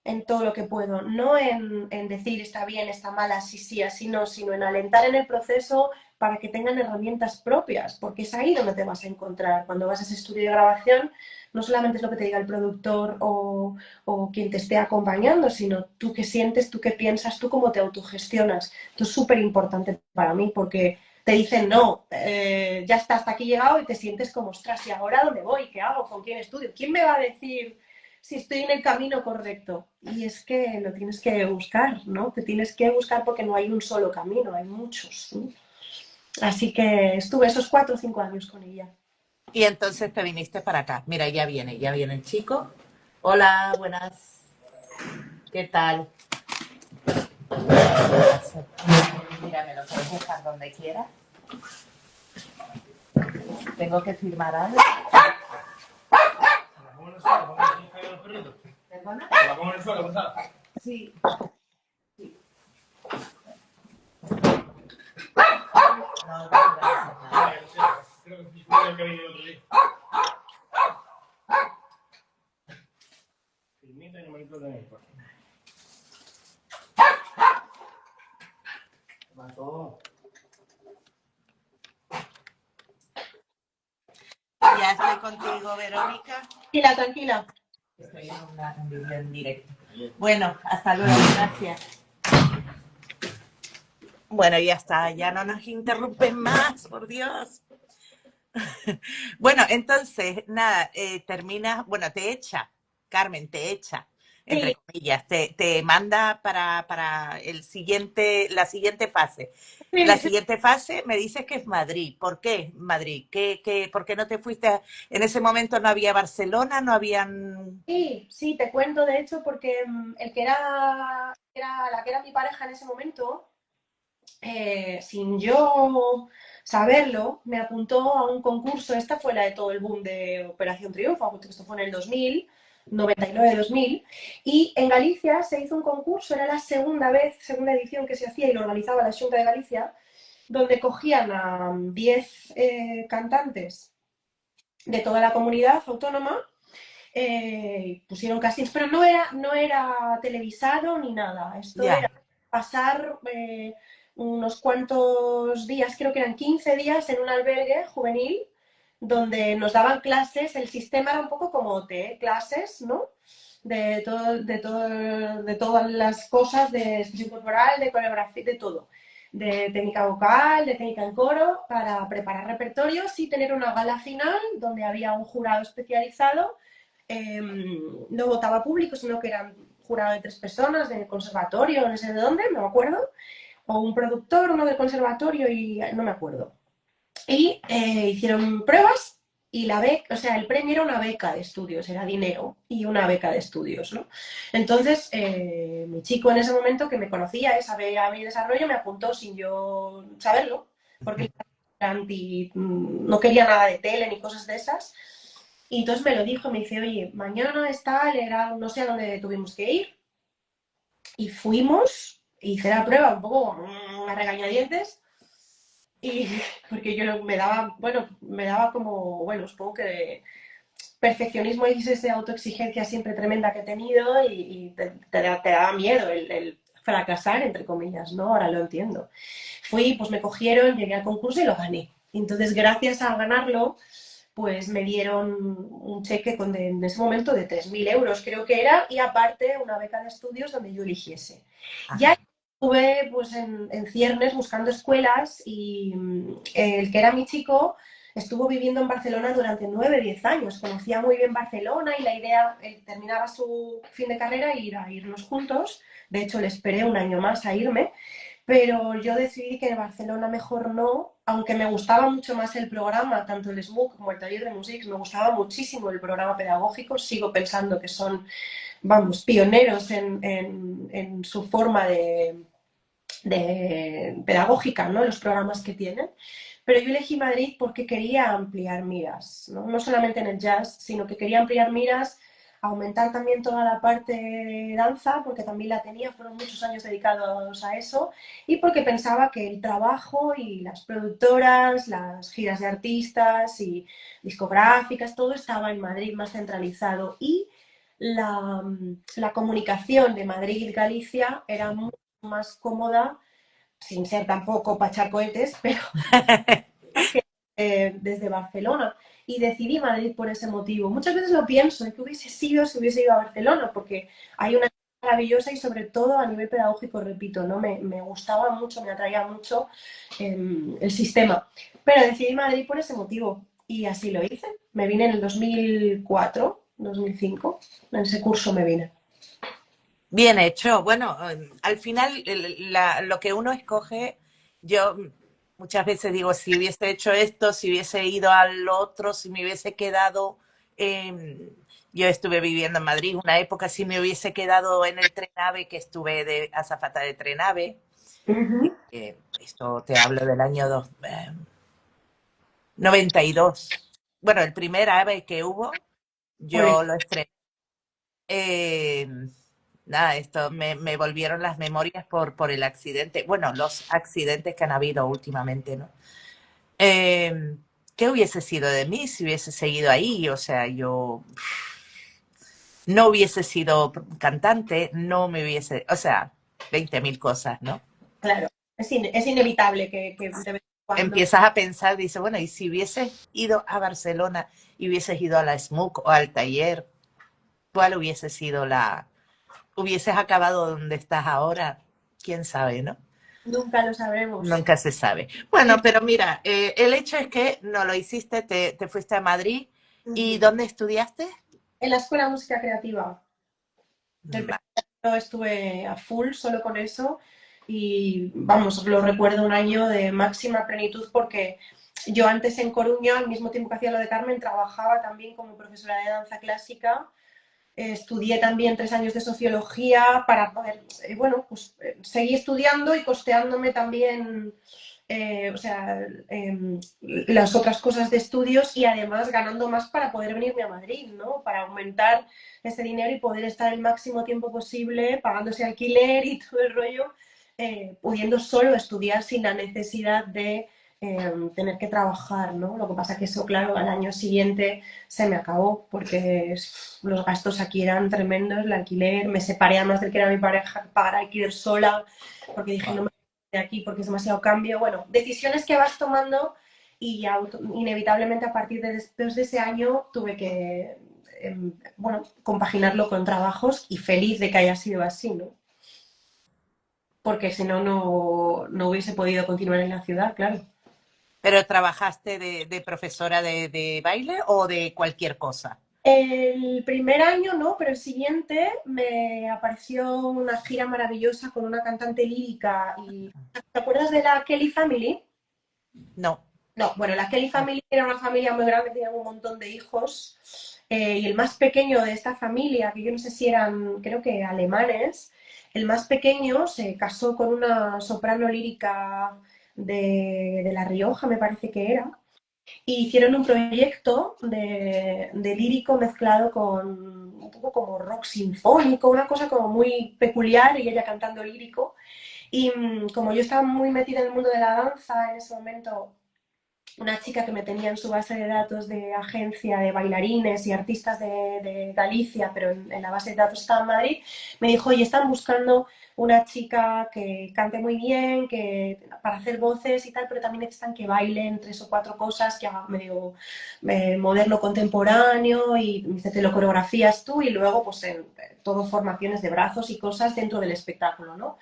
en todo lo que puedo, no en decir está bien, está mal, así sí, así no, sino en alentar en el proceso para que tengan herramientas propias, porque es ahí donde te vas a encontrar. Cuando vas a ese estudio de grabación, no solamente es lo que te diga el productor o quien te esté acompañando, sino tú qué sientes, tú qué piensas, tú cómo te autogestionas. Esto es súper importante para mí porque te dicen, no, ya está hasta aquí llegado y te sientes como, ostras, ¿y ahora dónde voy? ¿Qué hago? ¿Con quién estudio? ¿Quién me va a decir si estoy en el camino correcto? Y es que lo tienes que buscar, ¿no? Te tienes que buscar porque no hay un solo camino, hay muchos, ¿no? Así que estuve esos 4 o 5 años con ella. Y entonces te viniste para acá. Mira, ya viene el chico. Hola, buenas. ¿Qué tal? Mira, me lo puedes dejar donde quieras. Tengo que firmar algo. ¿Perdona? ¿La pongo en el suelo, Gonzalo? Sí. No, no, no. Creo que fue el que vino el otro día. Filmita y numerito de ahí. Mató. Ya estoy contigo, Verónica. Tranquila, tranquila. Estoy en un vídeo en directo. Bueno, hasta luego, gracias. Bueno, ya está, ya no nos interrumpen más, por Dios. Bueno, entonces, nada, termina, bueno, te echa, Carmen, te echa, entre Sí, comillas, te manda para el siguiente, la siguiente fase. La sí, sí, siguiente fase me dices que es Madrid. ¿Por qué Madrid? ¿Por qué no te fuiste? En ese momento no había Barcelona, no habían... sí, sí, te cuento de hecho porque el que era la que era mi pareja en ese momento, sin yo saberlo, me apuntó a un concurso. Esta fue la de todo el boom de Operación Triunfo, porque esto fue en el 2000, 99-2000, y en Galicia se hizo un concurso, era la segunda edición que se hacía y lo organizaba la Xunta de Galicia, donde cogían a 10 cantantes de toda la comunidad autónoma, pusieron castings, pero no era televisado ni nada. Esto Ya, era pasar unos cuantos días, creo que eran 15 días en un albergue juvenil, donde nos daban clases. El sistema era un poco como OT, clases, ¿no? De todas las cosas, de expresión corporal, de coreografía, de todo. De técnica vocal, de técnica en coro, para preparar repertorios y tener una gala final donde había un jurado especializado. No votaba público, sino que eran jurado de 3 personas, del conservatorio, no sé de dónde, no me acuerdo, o un productor, uno del conservatorio y no me acuerdo. Y hicieron pruebas y la beca, o sea, el premio era una beca de estudios, era dinero y una beca de estudios, ¿no? Entonces, mi chico en ese momento que me conocía, sabía mi desarrollo, me apuntó sin yo saberlo, porque no quería nada de tele ni cosas de esas. Y entonces me lo dijo, me dice, oye, mañana está, era, no sé a dónde tuvimos que ir, y fuimos, hice la prueba un poco a regañadientes, y porque yo me daba, bueno, me daba como, bueno, supongo que de perfeccionismo y esa autoexigencia siempre tremenda que he tenido y te daba miedo el fracasar, entre comillas, ¿no? Ahora lo entiendo. Fui, pues me cogieron, llegué al concurso y lo gané. Entonces, gracias a ganarlo, pues me dieron un cheque en ese momento de 3.000 euros, creo que era, y aparte una beca de estudios donde yo eligiese. Ya ajá, estuve pues en ciernes buscando escuelas y el que era mi chico estuvo viviendo en Barcelona durante 9 o 10 años. Conocía muy bien Barcelona y la idea, terminaba su fin de carrera y irnos juntos. De hecho, le esperé un año más a irme, pero yo decidí que en Barcelona mejor no, aunque me gustaba mucho más el programa, tanto el SMUC como el taller de música, me gustaba muchísimo el programa pedagógico. Sigo pensando que son, vamos, pioneros en su forma de pedagógica, ¿no? Los programas que tienen. Pero yo elegí Madrid porque quería ampliar miras, ¿no? No solamente en el jazz, sino que quería ampliar miras, aumentar también toda la parte de danza, porque también la tenía, fueron muchos años dedicados a eso, y porque pensaba que el trabajo y las productoras, las giras de artistas y discográficas, todo estaba en Madrid más centralizado. Y la comunicación de Madrid y Galicia era mucho más cómoda, sin ser tampoco para echar cohetes, pero que desde Barcelona. Y decidí Madrid por ese motivo. Muchas veces lo pienso, ¿qué hubiese sido si hubiese ido a Barcelona? Porque hay una maravillosa y sobre todo a nivel pedagógico, repito, ¿no? Me gustaba mucho, me atraía mucho el sistema. Pero decidí Madrid por ese motivo y así lo hice. Me vine en el 2004, 2005, en ese curso me vine. Bien hecho. Bueno, al final lo que uno escoge, yo muchas veces digo, si hubiese hecho esto, si hubiese ido al otro, si me hubiese quedado, yo estuve viviendo en Madrid una época, si me hubiese quedado en el Trenave, que estuve de azafata de Trenave, Uh -huh. esto te hablo del año 92. Bueno, el primer AVE que hubo, yo lo estrené. Eh, nada, esto me volvieron las memorias por el accidente, bueno, los accidentes que han habido últimamente, ¿no? Eh, ¿Qué hubiese sido de mí si hubiese seguido ahí? O sea, yo no hubiese sido cantante, no me hubiese, o sea, 20.000 cosas, ¿no? Claro, es inevitable que de vez en cuando. Empiezas a pensar, dice, bueno, y si hubieses ido a Barcelona y hubieses ido a la SMUC o al taller, ¿cuál hubiese sido hubieses acabado donde estás ahora? ¿Quién sabe, no? Nunca lo sabremos. Nunca se sabe. Bueno, pero mira, el hecho es que no lo hiciste, te fuiste a Madrid. ¿Y Ujú. dónde estudiaste? En la Escuela de Música Creativa. El Va. primer año estuve a full solo con eso y vamos, lo recuerdo un año de máxima plenitud porque yo antes en Coruña, al mismo tiempo que hacía lo de Carmen, trabajaba también como profesora de danza clásica. Estudié también 3 años de sociología para poder, bueno, pues seguí estudiando y costeándome también, o sea, las otras cosas de estudios y además ganando más para poder venirme a Madrid, ¿no? Para aumentar ese dinero y poder estar el máximo tiempo posible pagando ese alquiler y todo el rollo, pudiendo solo estudiar sin la necesidad de tener que trabajar, ¿no? Lo que pasa que eso, claro, al año siguiente se me acabó porque los gastos aquí eran tremendos, el alquiler, me separé además del que era mi pareja para alquiler sola, porque dije no me voy de aquí porque es demasiado cambio. Bueno, decisiones que vas tomando y inevitablemente a partir de después de ese año tuve que, bueno, compaginarlo con trabajos y feliz de que haya sido así, ¿no? Porque si no, no hubiese podido continuar en la ciudad, claro. ¿Pero trabajaste de profesora de baile o de cualquier cosa? El primer año no, pero el siguiente me apareció una gira maravillosa con una cantante lírica. ¿Te acuerdas de la Kelly Family? No. No, bueno, la Kelly Family era una familia muy grande, tenían un montón de hijos. Y el más pequeño de esta familia, que yo no sé si eran, creo que alemanes, el más pequeño se casó con una soprano lírica de La Rioja, me parece que era. Y hicieron un proyecto de lírico mezclado con un poco como rock sinfónico, una cosa como muy peculiar y ella cantando lírico. Y como yo estaba muy metida en el mundo de la danza en ese momento, una chica que me tenía en su base de datos de agencia de bailarines y artistas de Galicia, pero en la base de datos estaba en Madrid, me dijo, oye, están buscando una chica que cante muy bien, que para hacer voces y tal, pero también necesitan que bailen 3 o 4 cosas, que haga medio moderno contemporáneo y me dice, te lo coreografías tú y luego pues todo formaciones de brazos y cosas dentro del espectáculo, ¿no?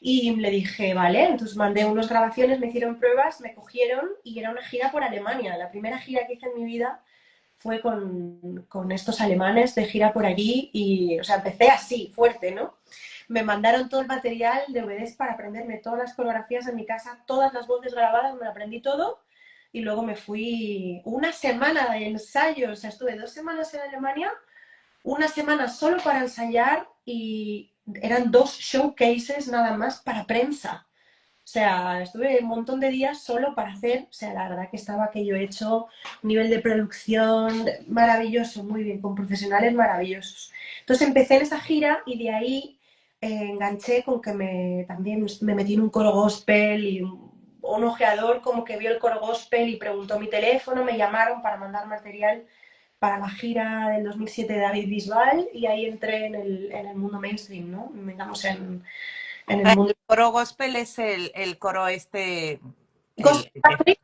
Y le dije, vale, entonces mandé unas grabaciones, me hicieron pruebas, me cogieron y era una gira por Alemania. La primera gira que hice en mi vida fue con estos alemanes de gira por allí y, o sea, empecé así, fuerte, ¿no? Me mandaron todo el material de DVDs para aprenderme todas las coreografías en mi casa, todas las voces grabadas, me lo aprendí todo y luego me fui una semana de ensayo, o sea, estuve 2 semanas en Alemania, una semana solo para ensayar y eran 2 showcases nada más para prensa. O sea, estuve un montón de días solo para hacer, o sea, la verdad que estaba aquello hecho, nivel de producción maravilloso, muy bien, con profesionales maravillosos. Entonces empecé en esa gira y de ahí enganché con que también me metí en un coro gospel y un ojeador como que vio el coro gospel y preguntó mi teléfono, me llamaron para mandar material para la gira del 2007 de David Bisbal y ahí entré en el mundo mainstream, ¿no? Digamos, en el El mundo... coro gospel es el coro este, Gospel el, Factory,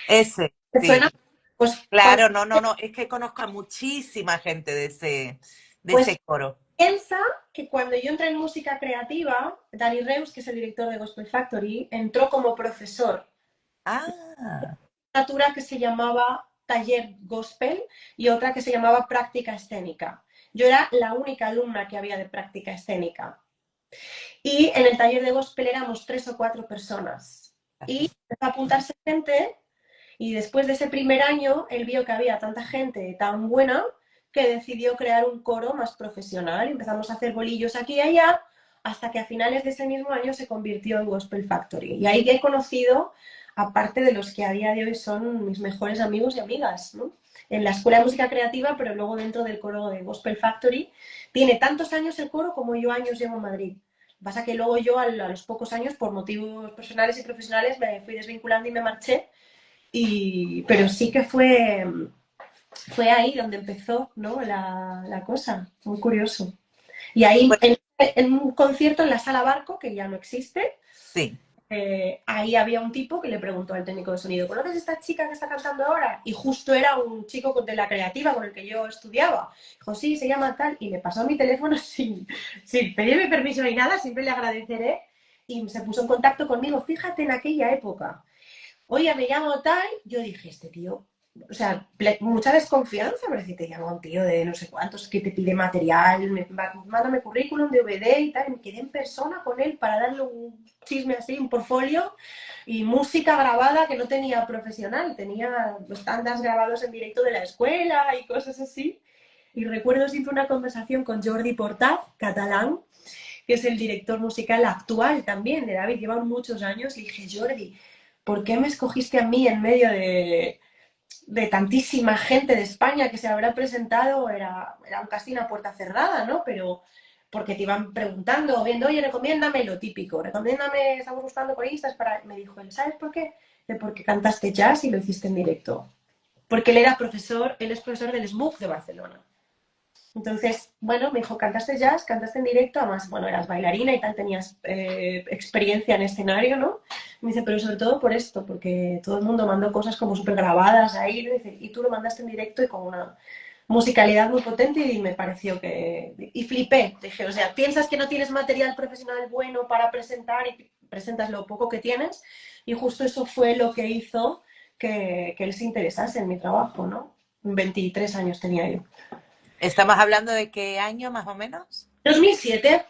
ese, ¿te sí. suena? Pues cuando Claro, no, no, no, es que conozco a muchísima gente de pues ese coro. piensa que cuando yo entré en música creativa, Dani Reus, que es el director de Gospel Factory, entró como profesor Ah, una asignatura que se llamaba Taller Gospel y otra que se llamaba Práctica Escénica. Yo era la única alumna que había de práctica escénica. Y en el taller de gospel éramos 3 o 4 personas. Y empezó a apuntarse gente y después de ese primer año, él vio que había tanta gente tan buena que decidió crear un coro más profesional. Empezamos a hacer bolillos aquí y allá hasta que a finales de ese mismo año se convirtió en Gospel Factory. Y ahí he conocido, aparte de los que a día de hoy son mis mejores amigos y amigas, ¿no? En la Escuela de Música Creativa, pero luego dentro del coro de Gospel Factory. Tiene tantos años el coro como yo años llevo en Madrid. Pasa que luego yo a los pocos años, por motivos personales y profesionales, me fui desvinculando y me marché, pero sí que fue ahí donde empezó, ¿no? La cosa, muy curioso. Y ahí pues en un concierto en la Sala Barco, que ya no existe, sí. ahí había un tipo que le preguntó al técnico de sonido, ¿conoces a esta chica que está cantando ahora? Y justo era un chico de la creativa con el que yo estudiaba. Dijo, sí, se llama tal, y me pasó mi teléfono sin pedirme permiso ni nada, siempre le agradeceré, y se puso en contacto conmigo, fíjate en aquella época. Oye, me llamo tal, yo dije, este tío, o sea, mucha desconfianza, pero si te llama un tío de no sé cuántos que te pide material, mándame currículum, DVD y tal, y me quedé en persona con él para darle un chisme así, un portfolio y música grabada que no tenía profesional, tenía tandas grabados en directo de la escuela y cosas así. Y recuerdo siempre una conversación con Jordi Portaz, catalán, que es el director musical actual también de David, llevan muchos años, y dije, Jordi, ¿por qué me escogiste a mí en medio de tantísima gente de España que se habrá presentado? Era un casting a puerta cerrada, ¿no? Pero porque te iban preguntando, viendo, oye, recomiéndame lo típico, recomiéndame, estamos buscando coristas para... Me dijo él, ¿sabes por qué? Porque cantaste jazz y lo hiciste en directo. Porque él era profesor, él es profesor del SMUC de Barcelona. Entonces, bueno, me dijo, cantaste jazz, cantaste en directo, además, bueno, eras bailarina y tal, tenías experiencia en escenario, ¿no? Me dice, pero sobre todo por esto, porque todo el mundo mandó cosas como súper grabadas ahí, ¿no? Dice, y tú lo mandaste en directo y con una musicalidad muy potente y me pareció que... Y flipé, dije, o sea, piensas que no tienes material profesional bueno para presentar y presentas lo poco que tienes, y justo eso fue lo que hizo que él se interesase en mi trabajo, ¿no? 23 años tenía yo. ¿Estamos hablando de qué año más o menos? 2007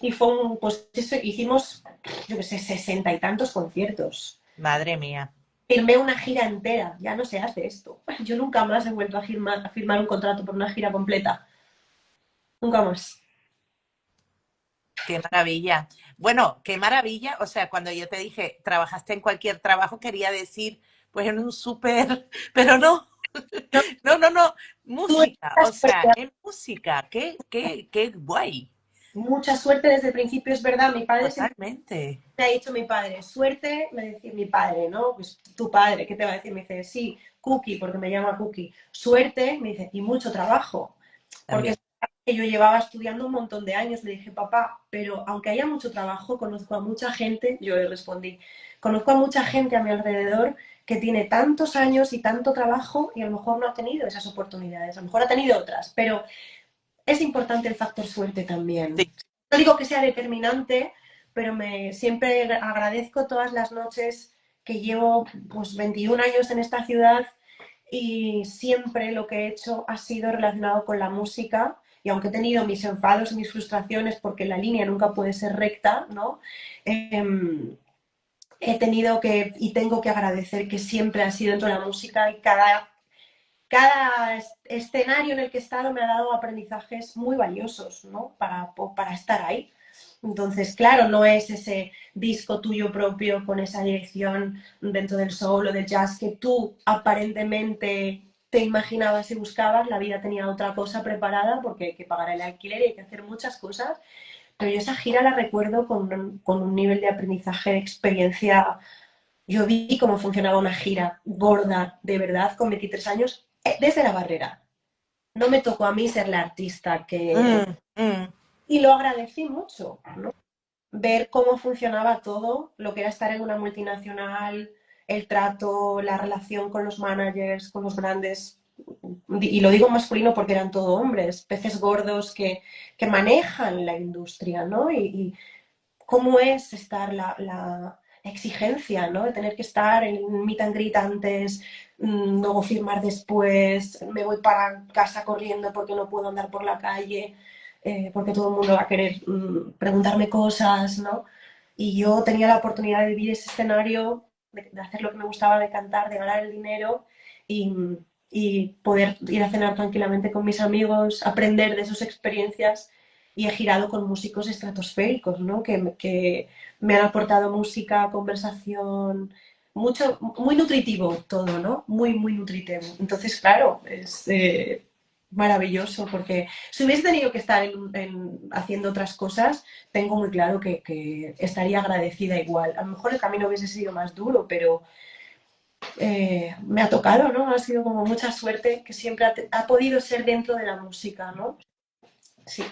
y fue pues eso, hicimos, yo qué sé, 60 y tantos conciertos. Madre mía, Firmé una gira entera, ya no se hace esto. Yo nunca más he vuelto a firmar un contrato por una gira completa. Nunca más. qué maravilla. Bueno, qué maravilla. O sea, cuando yo te dije, trabajaste en cualquier trabajo, quería decir, pues en un súper, pero no, No, no, no, no, música, mucha o sea, suerte, en música, qué guay, mucha suerte desde el principio, es verdad. Mi padre siempre totalmente. me ha dicho mi padre, suerte, me decía mi padre, ¿no? Pues tu padre, ¿qué te va a decir? Me dice, sí, Cookie, porque me llama Cookie. Suerte, me dice, y mucho trabajo. Porque También. es verdad que yo llevaba estudiando un montón de años. Le dije, papá, pero aunque haya mucho trabajo, conozco a mucha gente, yo le respondí, conozco a mucha gente a mi alrededor que tiene tantos años y tanto trabajo y a lo mejor no ha tenido esas oportunidades, a lo mejor ha tenido otras, pero es importante el factor suerte Sí. también. No digo que sea determinante, pero siempre agradezco todas las noches que llevo pues 21 años en esta ciudad y siempre lo que he hecho ha sido relacionado con la música. Y aunque he tenido mis enfados y mis frustraciones, porque la línea nunca puede ser recta, ¿no? He tenido que y tengo que agradecer que siempre ha sido dentro de la música y cada escenario en el que he estado me ha dado aprendizajes muy valiosos, ¿no? Para estar ahí. Entonces, claro, no es ese disco tuyo propio con esa dirección dentro del soul o del jazz que tú aparentemente te imaginabas y buscabas. La vida tenía otra cosa preparada porque hay que pagar el alquiler y hay que hacer muchas cosas. Pero yo esa gira la recuerdo con un nivel de aprendizaje, de experiencia. Yo vi cómo funcionaba una gira gorda, de verdad, con 23 años, desde la barrera. No me tocó a mí ser la artista que... Mm, mm. Y lo agradecí mucho, ¿no? Ver cómo funcionaba todo, lo que era estar en una multinacional, el trato, la relación con los managers, con los grandes, y lo digo masculino porque eran todo hombres, peces gordos que manejan la industria, ¿no? Y cómo es estar la exigencia, ¿no? De tener que estar en meet and greet antes, luego firmar después, me voy para casa corriendo porque no puedo andar por la calle, porque todo el mundo va a querer preguntarme cosas, ¿no? Y yo tenía la oportunidad de vivir ese escenario, de hacer lo que me gustaba, de cantar, de ganar el dinero y, y poder ir a cenar tranquilamente con mis amigos, aprender de sus experiencias y he girado con músicos estratosféricos, ¿no? Que me han aportado música, conversación, mucho, muy nutritivo todo, ¿no? Muy, muy nutritivo. Entonces, claro, es maravilloso porque si hubiese tenido que estar haciendo otras cosas, tengo muy claro que estaría agradecida igual. A lo mejor el camino hubiese sido más duro, pero me ha tocado, ¿no? Ha sido como mucha suerte que siempre ha podido ser dentro de la música, ¿no? Sí.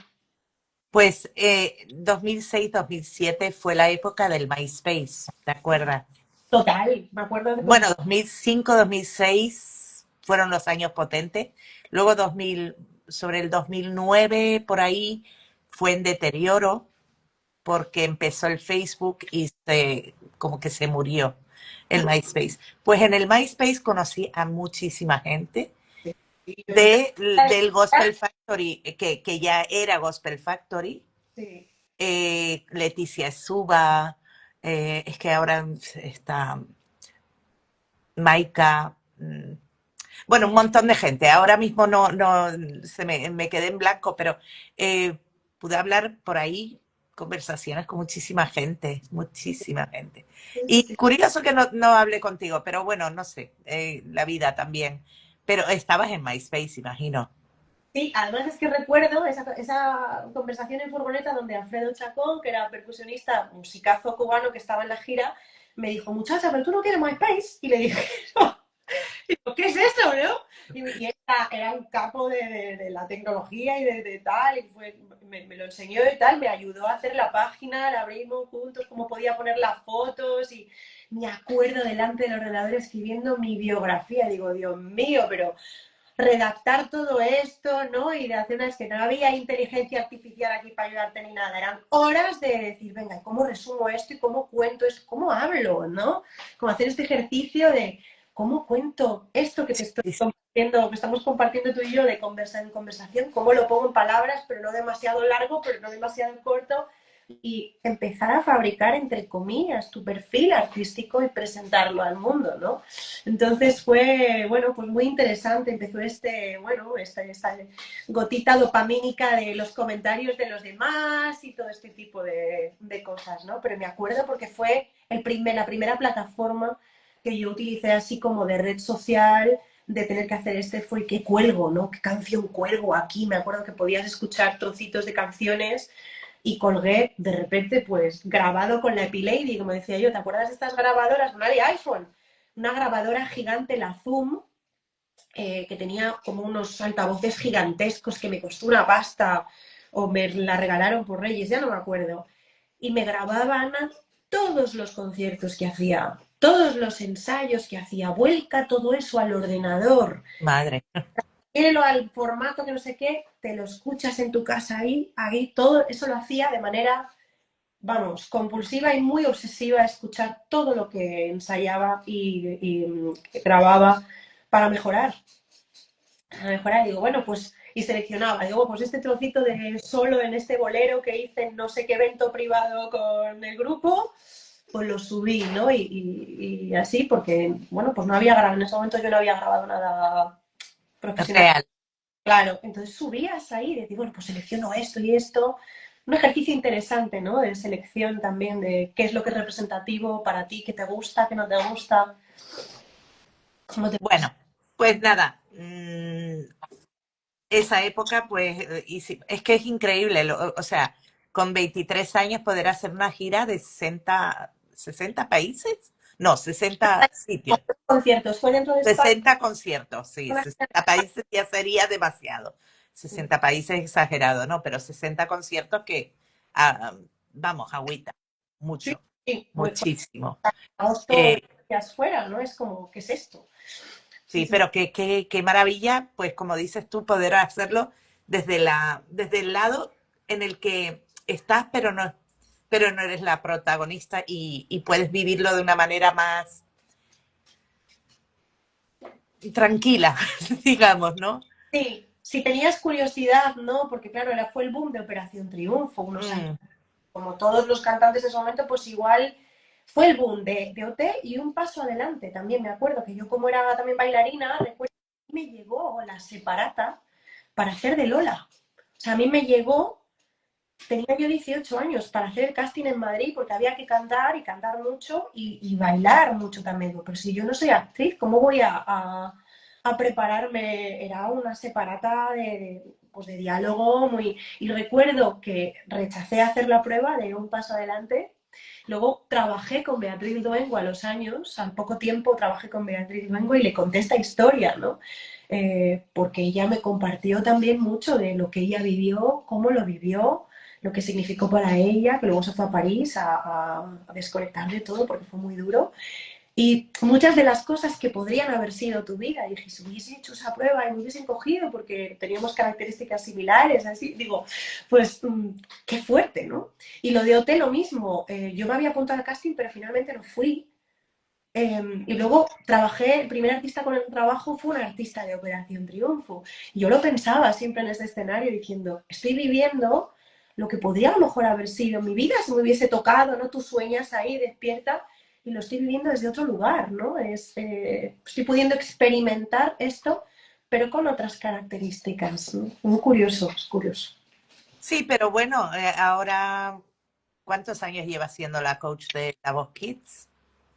Pues 2006-2007 fue la época del MySpace, ¿te acuerdas? Total, me acuerdo de Bueno, cuando... 2005-2006 fueron los años potentes. Luego 2000, sobre el 2009 por ahí fue en deterioro porque empezó el Facebook y como que se murió el MySpace. Pues en el MySpace conocí a muchísima gente del Gospel Factory, que ya era Gospel Factory, Sí. Leticia Suba, es que ahora está Maika, bueno, un montón de gente. Ahora mismo no me quedé en blanco, pero pude hablar por ahí conversaciones con muchísima gente, muchísima gente. Y Sí, curioso que no hablé contigo, pero bueno, no sé, la vida también. Pero estabas en MySpace, imagino. sí, además es que recuerdo esa conversación en furgoneta donde Alfredo Chacón, que era percusionista, musicazo cubano que estaba en la gira, me dijo, muchacha, pero tú no tienes MySpace. Y le dije, no. Digo, ¿qué es eso, no? Y era un capo de la tecnología y de tal, y me lo enseñó y tal, me ayudó a hacer la página, la abrimos juntos, cómo podía poner las fotos, y me acuerdo delante del ordenador escribiendo mi biografía. Digo, Dios mío, pero redactar todo esto, ¿no? Y de hacer una, es que no había inteligencia artificial aquí para ayudarte ni nada, eran horas de decir, venga, ¿cómo resumo esto y cómo cuento esto? ¿Cómo hablo, no? Como hacer este ejercicio de cómo cuento esto que te estoy compartiendo, que estamos compartiendo tú y yo de conversa en conversación, cómo lo pongo en palabras, pero no demasiado largo, pero no demasiado corto, y empezar a fabricar, entre comillas, tu perfil artístico y presentarlo al mundo, ¿no? Entonces fue, bueno, pues muy interesante. Empezó esta gotita dopamínica de los comentarios de los demás y todo este tipo de cosas, ¿no? Pero me acuerdo porque fue la primera plataforma que yo utilicé así como de red social, de tener que hacer fue qué cuelgo, ¿no? ¿Qué canción cuelgo aquí? Me acuerdo que podías escuchar trocitos de canciones y colgué de repente pues grabado con la Epilady, como decía yo, ¿te acuerdas de estas grabadoras? No había iPhone, una grabadora gigante, la Zoom, que tenía como unos altavoces gigantescos que me costó una pasta o me la regalaron por Reyes, ya no me acuerdo. Y me grababan todos los conciertos que hacía, todos los ensayos que hacía, vuelca todo eso al ordenador, Madre. tírenlo al formato que no sé qué, te lo escuchas en tu casa ahí, todo eso lo hacía de manera, vamos, compulsiva y muy obsesiva, escuchar todo lo que ensayaba y grababa para mejorar. Para mejorar, y digo, bueno, pues, y seleccionaba, digo, pues este trocito de solo en este bolero que hice en no sé qué evento privado con el grupo, pues lo subí, ¿no? Y así, porque, bueno, pues no había grabado, en ese momento yo no había grabado nada profesional. Real. Claro, entonces subías ahí y decís, bueno, pues selecciono esto y esto. Un ejercicio interesante, ¿no? De selección también, de qué es lo que es representativo para ti, qué te gusta, qué no te gusta. ¿Cómo te... Bueno, pues nada, esa época, pues, es que es increíble, o sea, con 23 años poder hacer una gira de 60 países, No, 60 sitios. Conciertos, ¿fue dentro de España? 60 conciertos, sí, 60 países ya sería demasiado. 60 países exagerado, ¿no? Pero 60 conciertos que, ah, vamos, agüita, Sí, mucho, sí, muchísimo. agosto Eh, días fuera, ¿no? Es como, ¿qué es esto? Sí, sí, sí, pero qué maravilla, pues como dices tú, poder hacerlo desde el lado en el que estás, pero no eres la protagonista y puedes vivirlo de una manera más tranquila, digamos, ¿no? sí. Si tenías curiosidad, ¿no? Porque claro, fue el boom de Operación Triunfo unos años. Mm, Como todos los cantantes de ese momento, pues igual fue el boom de OT y un paso adelante. También me acuerdo que yo como era también bailarina, recuerdo que me llegó la separata para hacer de Lola. O sea, a mí me llegó, tenía yo 18 años para hacer el casting en Madrid porque había que cantar y cantar mucho y bailar mucho también. Pero si yo no soy actriz, ¿cómo voy a prepararme? Era una separata pues de diálogo muy... Y recuerdo que rechacé hacer la prueba de un paso adelante. Luego trabajé con Beatriz Duengo a los años, al poco tiempo trabajé con Beatriz Duengo y le conté esta historia, ¿no? Porque ella me compartió también mucho de lo que ella vivió, cómo lo vivió, lo que significó para ella, que luego se fue a París a desconectar de todo porque fue muy duro. Y muchas de las cosas que podrían haber sido tu vida, dije, si hubiese hecho esa prueba y me hubiesen cogido porque teníamos características similares, así, digo, pues qué fuerte, ¿no? Y lo de OT lo mismo, yo me había apuntado al casting, pero finalmente no fui. Y luego trabajé, el primer artista con el que trabajo fue un artista de Operación Triunfo. Y yo lo pensaba siempre en ese escenario diciendo, estoy viviendo lo que podría a lo mejor haber sido mi vida si me hubiese tocado, ¿no? Tú sueñas ahí, despierta, y lo estoy viviendo desde otro lugar, ¿no? Estoy pudiendo experimentar esto, pero con otras características, ¿no? Muy curioso, es curioso. sí, pero bueno, ahora, ¿cuántos años lleva siendo la coach de La Voz Kids?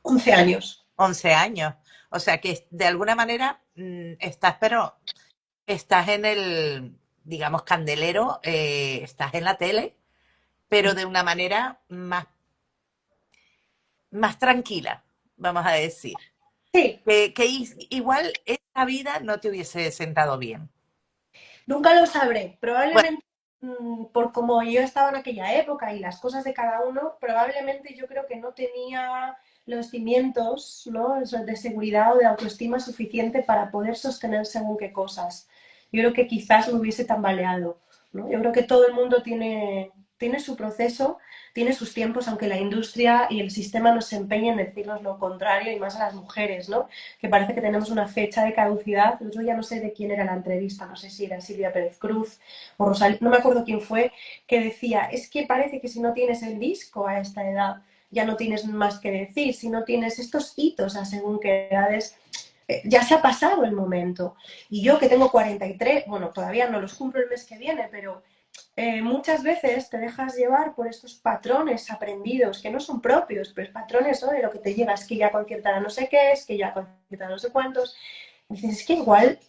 11 años. 11 años. O sea que de alguna manera estás, pero estás en el, digamos, candelero, estás en la tele, pero de una manera más tranquila, vamos a decir. Sí, Que igual esta vida no te hubiese sentado bien. nunca lo sabré. Bueno, Probablemente, por como yo estaba en aquella época y las cosas de cada uno, probablemente yo creo que no tenía los cimientos, ¿no? De seguridad o de autoestima suficiente para poder sostener según qué cosas. Yo creo que quizás me hubiese tambaleado, ¿no? Yo creo que todo el mundo tiene su proceso, tiene sus tiempos, aunque la industria y el sistema nos empeñen en decirnos lo contrario y más a las mujeres, ¿no? Que parece que tenemos una fecha de caducidad. El otro día no sé de quién era la entrevista, no sé si era Silvia Pérez Cruz o Rosalía, no me acuerdo quién fue, que decía, es que parece que si no tienes el disco a esta edad, ya no tienes más que decir, si no tienes estos hitos a según qué edades, ya se ha pasado el momento. Y yo que tengo 43, bueno, todavía no los cumplo el mes que viene, pero muchas veces te dejas llevar por estos patrones aprendidos que no son propios, pero es patrones, ¿no? De lo que te llega, es que ya con cierta edad no sé qué, es que ya con cierta edad no sé cuántos. Y dices, es que igual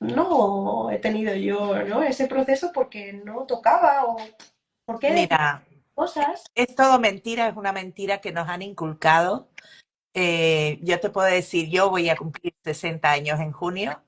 no he tenido yo, ¿no? Ese proceso porque no tocaba o porque decir mira, cosas. es todo mentira, es una mentira que nos han inculcado. Yo te puedo decir, yo voy a cumplir 60 años en junio